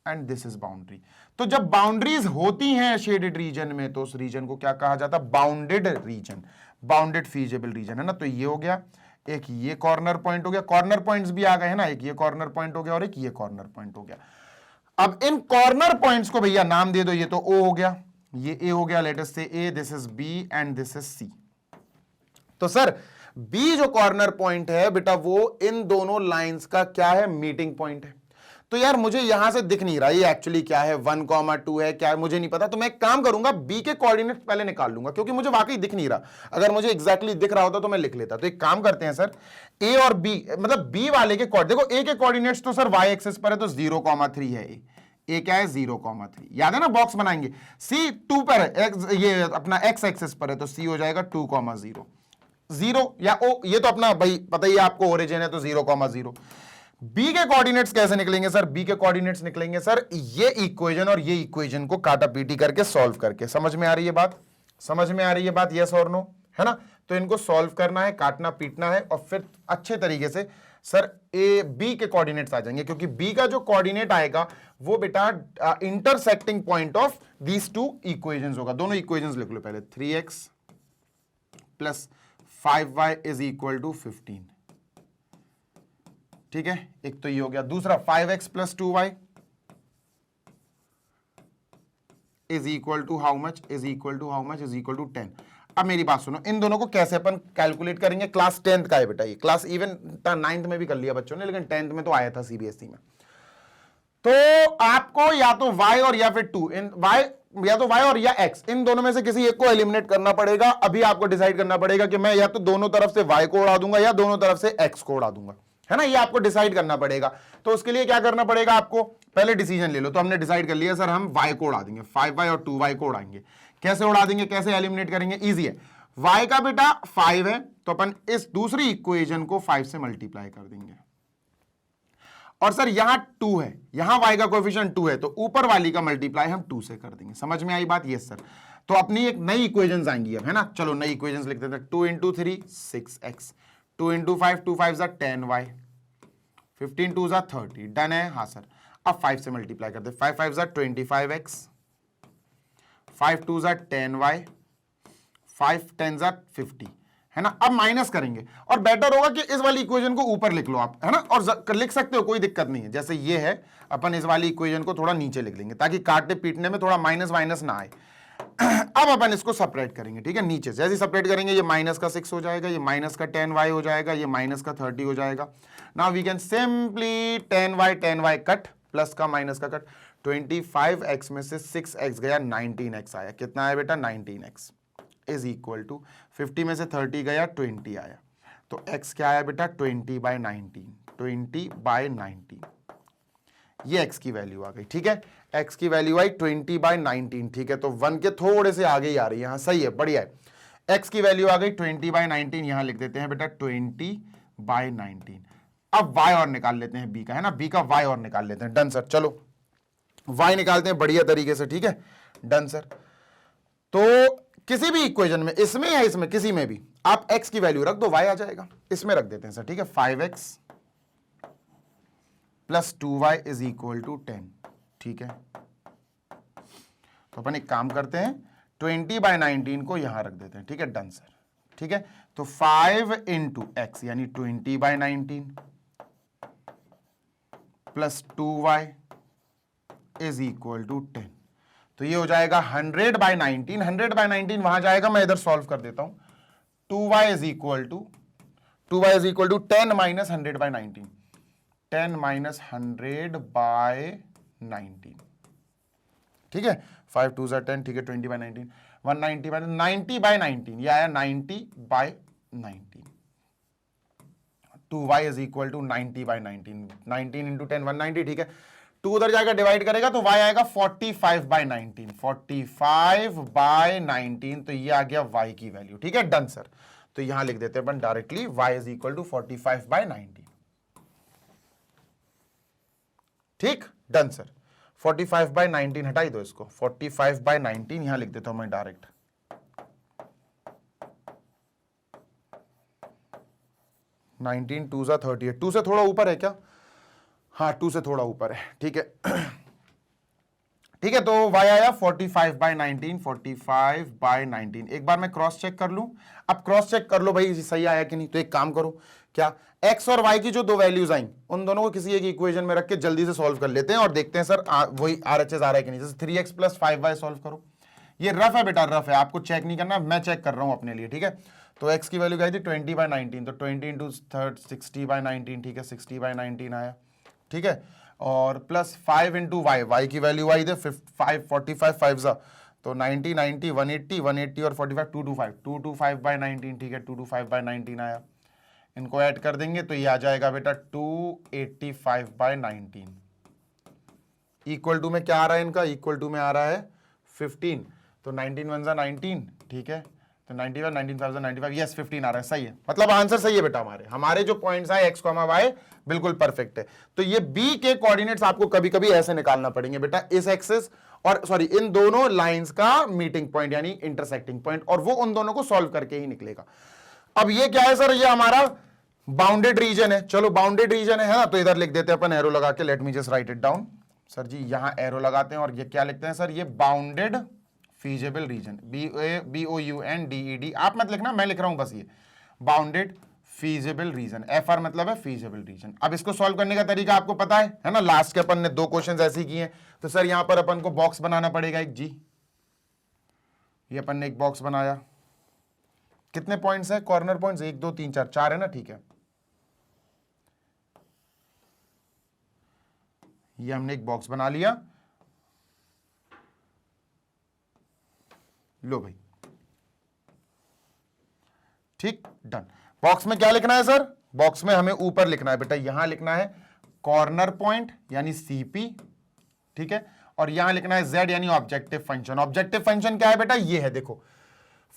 एंड दिस इज बाउंड्री। तो जब बाउंड्रीज होती हैं शेडेड रीजन में तो उस रीजन को क्या कहा जाता है? Bounded reason, bounded feasible reason, है ना। तो ये हो गया, एक ये कॉर्नर पॉइंट हो गया, कॉर्नर पॉइंट्स भी आ गए हैं ना, एक ये कॉर्नर पॉइंट हो गया और एक ये कॉर्नर पॉइंट हो गया। अब इन कॉर्नर पॉइंट्स को भैया नाम दे दो। ये तो ओ हो गया, ये ए हो गया, let us say A, this is B and this is C. तो सर बी जो कॉर्नर पॉइंट है बेटा वो इन दोनों लाइंस का क्या है, मीटिंग पॉइंट है। तो यार मुझे यहां से दिख नहीं रहा ये एक्चुअली क्या है, 1,2 है क्या है, मुझे नहीं पता। तो मैं एक काम करूंगा, बी के कोऑर्डिनेट पहले निकाल लूंगा क्योंकि मुझे वाकई दिख नहीं रहा। अगर मुझे एग्जैक्टली दिख रहा होता तो मैं लिख लेता। तो एक काम करते हैं सर, ए और बी मतलब बी वाले के देखो ए के कोऑर्डिनेट्स तो सर वाई एक्सिस पर है तो 0,3 है ए क्या है 0,3, याद है ना, बॉक्स बनाएंगे। सी 2 पर है, ये अपना एक्स एक्सिस पर है तो सी हो जाएगा 2,0 0 या ओ, ये तो अपना भाई पता ही आपको ओरिजिन है तो 0,0। बी के कोऑर्डिनेट्स कैसे निकलेंगे सर, बी के कोऑर्डिनेट्स निकलेंगे सर ये इक्वेशन और ये इक्वेशन को काटा पीटी करके सॉल्व करके। समझ में आ रही है बात, समझ में आ रही है बात, यस और नो, है ना। तो इनको सॉल्व करना है, काटना पीटना है और फिर अच्छे तरीके से सर ए बी के कोऑर्डिनेट्स आ जाएंगे क्योंकि बी का जो कोऑर्डिनेट आएगा वो बेटा intersecting point of these two equations होगा। दोनों इक्वेशंस लिख लो पहले, 3x plus 5y is equal to 15, ठीक है, एक तो ये हो गया। दूसरा 5x plus 2y is equal to how much, is equal to how much, is equal to 10। अब मेरी बात सुनो, इन दोनों को कैसे अपन कैलकुलेट करेंगे, क्लास 10th का है बेटा ये, क्लास इवन 9th में भी कर लिया बच्चों ने लेकिन 10th में तो आया था सीबीएसई में। तो आपको या तो y और या फिर 2 इन y या तो y और या x, इन दोनों में से किसी एक को एलिमिनेट करना पड़ेगा। अभी आपको डिसाइड करना पड़ेगा कि मैं या तो दोनों तरफ से y को उड़ा दूंगा या दोनों तरफ से x को उड़ा दूंगा, है ना, ये आपको डिसाइड करना पड़ेगा। तो उसके लिए क्या करना पड़ेगा आपको, पहले डिसीजन ले लो। तो हमने डिसाइड कर लिया सर हम y को उड़ा देंगे, 5y और 2y को उड़ाएंगे। कैसे उड़ा देंगे, कैसे एलिमिनेट करेंगे, इजी है। y का बेटा 5 है तो अपन इस दूसरी इक्वेशन को 5 से मल्टीप्लाई कर देंगे और सर यहां 2 है, यहां y का कोएफिशिएंट 2 है तो ऊपर वाली का मल्टीप्लाई हम 2 से कर देंगे। समझ में आई बात, यस सर। तो अपनी एक नई इक्वेशंस आएंगी अब, है ना। चलो नई इक्वेशंस लिख देते हैं। 2 × 3 6x, 2 × 5 2 5 10y, 15 2 30, डन है। हाँ सर, अब 5 से मल्टीप्लाई करते, 5 5 25x, 5 2 10y, 5 10 50, है ना। अब माइनस करेंगे और बेटर होगा कि इस वाली इक्वेशन को ऊपर लिख लो आप, है ना, और लिख सकते हो, कोई दिक्कत नहीं है। जैसे ये है, अपन इस वाली इक्वेशन को थोड़ा नीचे लिख लेंगे ताकि काटने पीटने में थोड़ा माइनस माइनस ना आए। अब अपन इसको सेपरेट करेंगे, ठीक है, नीचे जैसे सेपरेट करेंगे ये माइनस का 6 हो जाएगा, ये माइनस का 10y हो जाएगा, ये माइनस का 30 हो जाएगा। Now we can simply 10y cut, plus का माइनस का कट, 25x में से 6x गया, 19x आया। कितना आया बेटा, 19x इज इक्वल टू 50 में से 30 गया, 20 आया। तो x क्या आया बेटा, 20/19, 20/19, ये x की वैल्यू आ गई, ठीक है। x की वैल्यू आई 20/19, ठीक है। तो 1 के थोड़े से आगे ही आ रही है, हाँ सही है, बढ़िया है। x की वैल्यू आ गई 20/19, यहां लिख देते हैं बेटा 20/19। अब y और निकाल लेते हैं b का, है ना, b का y और निकाल लेते हैं। डन सर, चलो y निकालते हैं बढ़िया तरीके से, ठीक है, डन सर। तो किसी भी इक्वेशन में, इसमें या इसमें, किसी में भी आप x की वैल्यू रख दो, y आ जाएगा। इसमें रख देते हैं सर, ठीक है, 5x plus 2y is equal to 10, ठीक है। तो अपन एक काम करते हैं, 20/19 को यहां रख देते हैं, ठीक है, डन सर, ठीक है। तो 5 × x यानी 20/19 plus 2y is equal to 10, तो ये हो जाएगा 100/19, 100/19 वहां जाएगा, मैं इधर सॉल्व कर देता हूं। 2y is equal to 10 minus 100/19, 10 minus 100/19, ठीक है। 5 2 10, ठीक है, 20/19, 190/19, ये आया 90/19। 2y इज इक्वल टू 90/19, 19 × 10 190, ठीक है। 2 उधर जाकर डिवाइड करेगा तो y आएगा 45/19, 45/19, तो ये आ गया y की वैल्यू, ठीक है, डन सर। तो यहां लिख देते हैं अपन directly y is equal to 45/19, ठीक, डन सर। 45/19 हटाई दो इसको, 45/19 यहां लिख देता हूं मैं डायरेक्ट। नाइनटीन 2 38, 2 से थोड़ा ऊपर है क्या, हाँ 2 से थोड़ा ऊपर है, ठीक है, ठीक है। तो y आया 45/19, 45/19। एक बार मैं क्रॉस चेक कर लूं, अब क्रॉस चेक कर लो भाई सही आया कि नहीं। तो एक काम करो, क्या x और y की जो दो वैल्यूज आई उन दोनों को किसी एक इक्वेशन में रख के जल्दी से सॉल्व कर लेते हैं और देखते हैं सर वही RHS आ रहा है कि नहीं। जैसे 3x प्लस 5y सॉल्व करो, ये रफ है बेटा, रफ है, आपको चेक नहीं करना, मैं चेक कर रहा हूं अपने लिए, ठीक है। तो x की वैल्यू क्या थी 20/19, तो 20 इंटू 60/19, ठीक है 60/19 आया, ठीक है। और प्लस 5 इंटू वाई, वाई की वैल्यू आई थे 45 5 तो 90 90 180 180 और 45 225/19, ठीक है 225/19 आया। इनको ऐड कर देंगे तो ये आ जाएगा बेटा 285/19। इक्वल टू में क्या आ रहा है इनका, इक्वल टू में आ रहा है 15, तो 19 1 19, ठीक है, तो 95 19 95 यस 15 आ रहा है, सही है। मतलब आंसर सही है बेटा, हमारे जो पॉइंट्स आए x, y बिल्कुल परफेक्ट है। तो ये b के कोऑर्डिनेट्स आपको कभी कभी ऐसे निकालना पड़ेंगे बेटा, इस एक्सिस और सॉरी इन दोनों लाइंस का मीटिंग पॉइंट यानी इंटरसेक्टिंग पॉइंट, और वो उन दोनों को सॉल्व करके ही निकलेगा। अब ये क्या है सर, ये हमारा बाउंडेड रीजन है। चलो बाउंडेड रीजन है ना, तो इधर लिख देते हैं अपन एरो लगा के, let me just write it down. Sir ji यहां एरो लगाते हैं और ये क्या लिखते हैं सर, ये बाउंडेड फीजेबल रीजन, BOUNDED, आप मत लिखना, मैं लिख रहा हूं बस, ये बाउंडेड फीजेबल रीजन, FR मतलब है फीजेबल रीजन। अब इसको सॉल्व करने का तरीका आपको पता है ना, लास्ट के अपन ने 2 क्वेश्चंस ऐसे किए हैं। तो सर यहां पर अपन को बॉक्स बनाना पड़ेगा एक, जी ये अपन ने एक बॉक्स बनाया, कितने पॉइंट्स है, कॉर्नर पॉइंट्स 1 2 3 4 4 है ना, ठीक है। ये हमने एक बॉक्स बना लिया, लो भाई, ठीक, डन। बॉक्स में क्या लिखना है सर, बॉक्स में हमें ऊपर लिखना है बेटा, यहां लिखना है कॉर्नर पॉइंट यानी CP, ठीक है, और यहां लिखना है Z यानी ऑब्जेक्टिव फंक्शन। ऑब्जेक्टिव फंक्शन क्या है बेटा, ये है देखो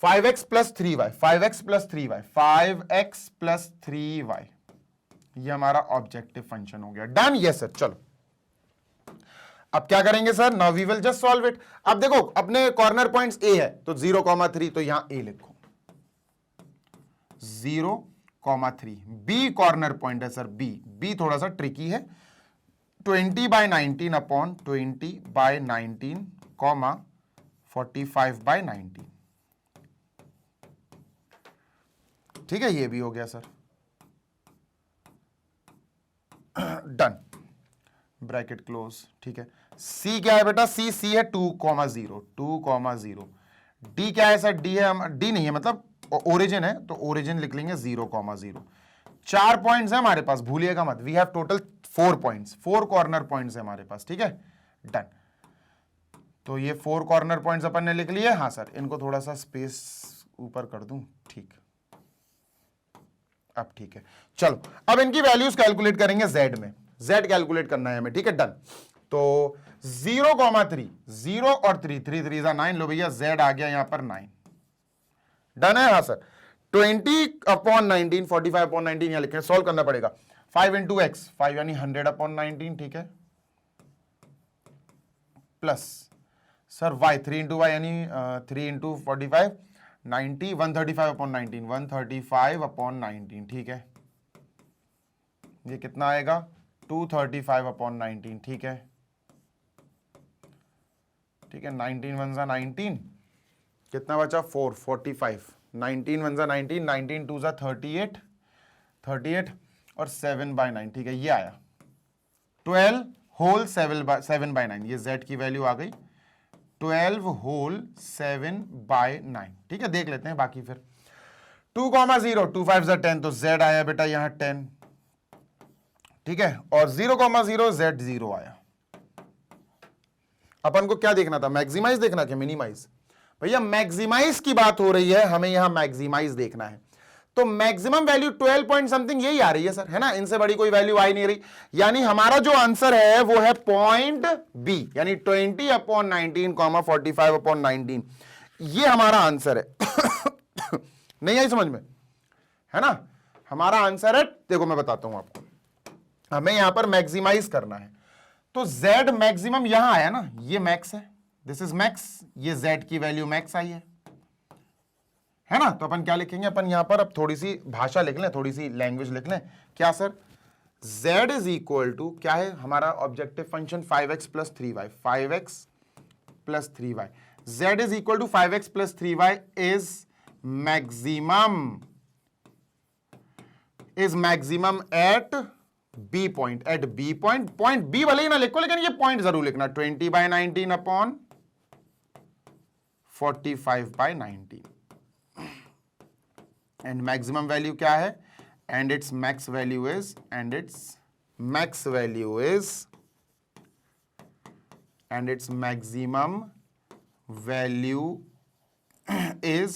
5x + 3y, 5x + 3y, 5x + 3y, ये हमारा ऑब्जेक्टिव फंक्शन हो गया, डन। यस सर, चलो अब क्या करेंगे sir, now we will just solve it. अब देखो अपने कॉर्नर पॉइंट्स A है तो 0,3, तो यहां A लिखो 0,3। B कॉर्नर पॉइंट है सर, B थोड़ा सा ट्रिकी है, 20/19 अपॉन 20/19, 45/19, ठीक है, ये भी हो गया सर, डन, ब्रैकेट क्लोज, ठीक है। C क्या है बेटा, C है 2,0, 2,0। D क्या है सर, D है, D नहीं है मतलब ओरिजिन है, तो ओरिजिन लिख लेंगे 0,0। 4 पॉइंट्स है हमारे पास, भूलिएगा मत, we have total 4 points, 4 corner points है हमारे पास, ठीक है, डन। तो ये 4 कॉर्नर पॉइंट्स अपन ने लिख लिए। हाँ सर, इनको थोड़ा सा स्पेस ऊपर कर दूं, ठीक, अब ठीक है। चलो अब इनकी वैल्यूज कैलकुलेट करेंगे Z में, Z कैलकुलेट करना है हमें, ठीक है, डन। तो 0,3, 0 और 3, 3 3 9, लो भैया Z आ गया यहां पर 9, डन है। हाँ सर, 20/19, 45/19 यहां लिखे, सॉल्व करना पड़ेगा। 5 इंटू एक्स, 5 यानी 100/19, ठीक है, plus sir y, 3 into y यानी 3 इंटू 45 90, 135/19, 135/19, ठीक है, ये कितना आएगा 235/19, ठीक है, ठीक है, 19 1 19, कितना बचा 4, 45, 19 1 19, 19 2 38, 38 और 7/9, ठीक है, ये आया 12 होल 7/9, ये Z की वैल्यू आ गई 12 होल 7/9, ठीक है। देख लेते हैं बाकी फिर, 2,0, 2 5 10, तो Z आया बेटा यहां 10, ठीक है, और 0,0 Z 0 आया। अपन को क्या देखना था, मैक्सिमाइज देखना कि मिनिमाइज, भैया मैक्सिमाइज की बात हो रही है, हमें यहां मैक्सिमाइज देखना है। तो मैक्सिमम वैल्यू 12 पॉइंट समथिंग यही आ रही है सर, है ना, इनसे बड़ी कोई वैल्यू आ ही नहीं रही, यानी हमारा जो आंसर है वो है पॉइंट बी, यानी 20/19, 45/19, ये हमारा आंसर है। नहीं आई समझ में, है ना, हमारा आंसर है, देखो मैं बताता हूं आपको, हमें यहां पर मैक्सिमाइज करना है। तो Z मैक्सिमम यहां आया ना, ये मैक्स है, दिस इज मैक्स, ये Z की वैल्यू मैक्स आई है ना। तो अपन क्या लिखेंगे, अपन यहां पर अब थोड़ी सी भाषा लिख लें, थोड़ी सी लैंग्वेज लिख लें, क्या sir, Z is equal to क्या है हमारा objective function 5x + 3y, 5x + 3y, Z is equal to 5x + 3y is maximum at B point, at B point, point B भले ही ना लिखो लेकिन ये पॉइंट जरूर लिखना, 20/19 अपॉन 45/19, एंड मैक्सिमम वैल्यू क्या है, and it's max value is and its maximum value is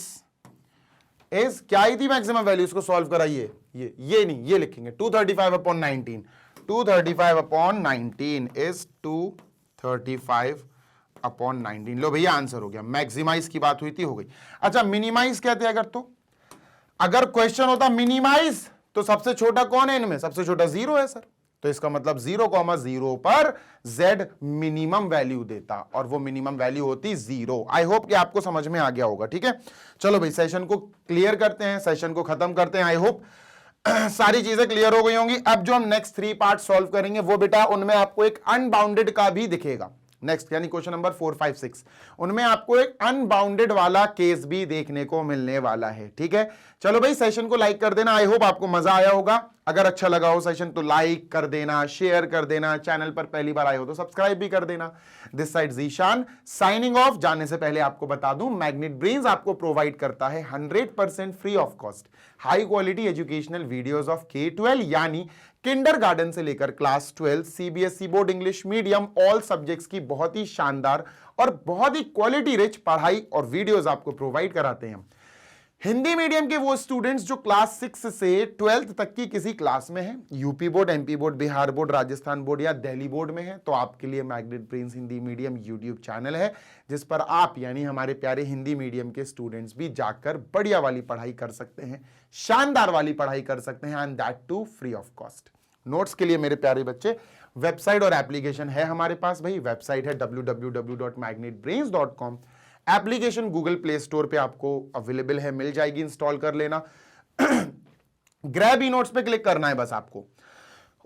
क्या आई थी मैक्सिमम वैल्यू, इसको सॉल्व कराइए, ये नहीं, ये लिखेंगे 235/19, 235/19 इज 235/19। लो भैया आंसर हो गया, मैक्सिमाइज की बात हुई थी, हो गई। अच्छा मिनिमाइज कहते हैं अगर क्वेश्चन होता मिनिमाइज तो सबसे छोटा कौन है इनमें, सबसे छोटा 0 है सर, तो इसका मतलब 0,0 पर z मिनिमम वैल्यू देता और वो मिनिमम वैल्यू होती 0। आई होप कि आपको समझ में आ गया होगा, ठीक है। चलो भाई सेशन को क्लियर करते हैं, सेशन को खत्म करते हैं। आई होप सारी चीजें क्लियर हो गई होंगी। अब जो हम नेक्स्ट 3 पार्ट सॉल्व करेंगे वो बेटा उनमें आपको एक अनबाउंडेड का भी दिखेगा, नेक्स्ट यानी क्वेश्चन नंबर 4, 5, 6 उनमें आपको एक अनबाउंडेड वाला केस भी देखने को मिलने वाला है, ठीक है। चलो भाई सेशन को लाइक कर देना, आई होप आपको मजा आया होगा। अगर अच्छा लगा हो सेशन तो लाइक कर देना, शेयर कर देना, चैनल पर पहली बार आए हो तो सब्सक्राइब भी कर देना। This side Zeeshan signing off. जाने से पहले आपको बता दूं मैग्नेट ब्रेन्स आपको प्रोवाइड करता है 100% free of cost high quality educational videos of K-12 यानी किंडरगार्टन से लेकर class 12 CBSE board English medium all subjects की बहुत ही शानदार और बहुत ही क्वालिटी रिच पढ़ाई और वीडियोस आपको प्रोवाइड कराते हैं। हिंदी मीडियम के वो स्टूडेंट्स जो क्लास 6 से 12th तक की किसी क्लास में हैं, UP board, MP board, Bihar board, Rajasthan board या दिल्ली बोर्ड में है, तो आपके लिए magnet brains Hindi medium YouTube channel है जिस पर आप यानी हमारे प्यारे हिंदी मीडियम के स्टूडेंट्स भी जाकर बढ़िया वाली पढ़ाई कर सकते हैं, शानदार वाली पढ़ाई कर सकते हैं, and that too free of cost. Notes के लिए मेरे प्यारे बच्चे वेबसाइट और एप्लीकेशन है हमारे पास भाई। वेबसाइट है www.magnetbrains.com। Application Google play store पे आपको अवेलेबल है, मिल जाएगी, इंस्टॉल कर लेना। ग्रैब ई नोट्स पे क्लिक करना है बस आपको।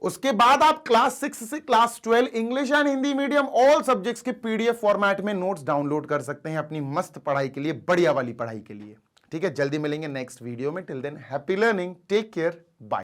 उसके बाद आप क्लास 6 से class 12 English and Hindi medium all subjects के पीडीएफ फॉर्मेट में नोट्स डाउनलोड कर सकते हैं अपनी मस्त पढ़ाई के लिए, बढ़िया वाली पढ़ाई के लिए, ठीक है। जल्दी मिलेंगे नेक्स्ट वीडियो में। Till then happy learning, take care, bye.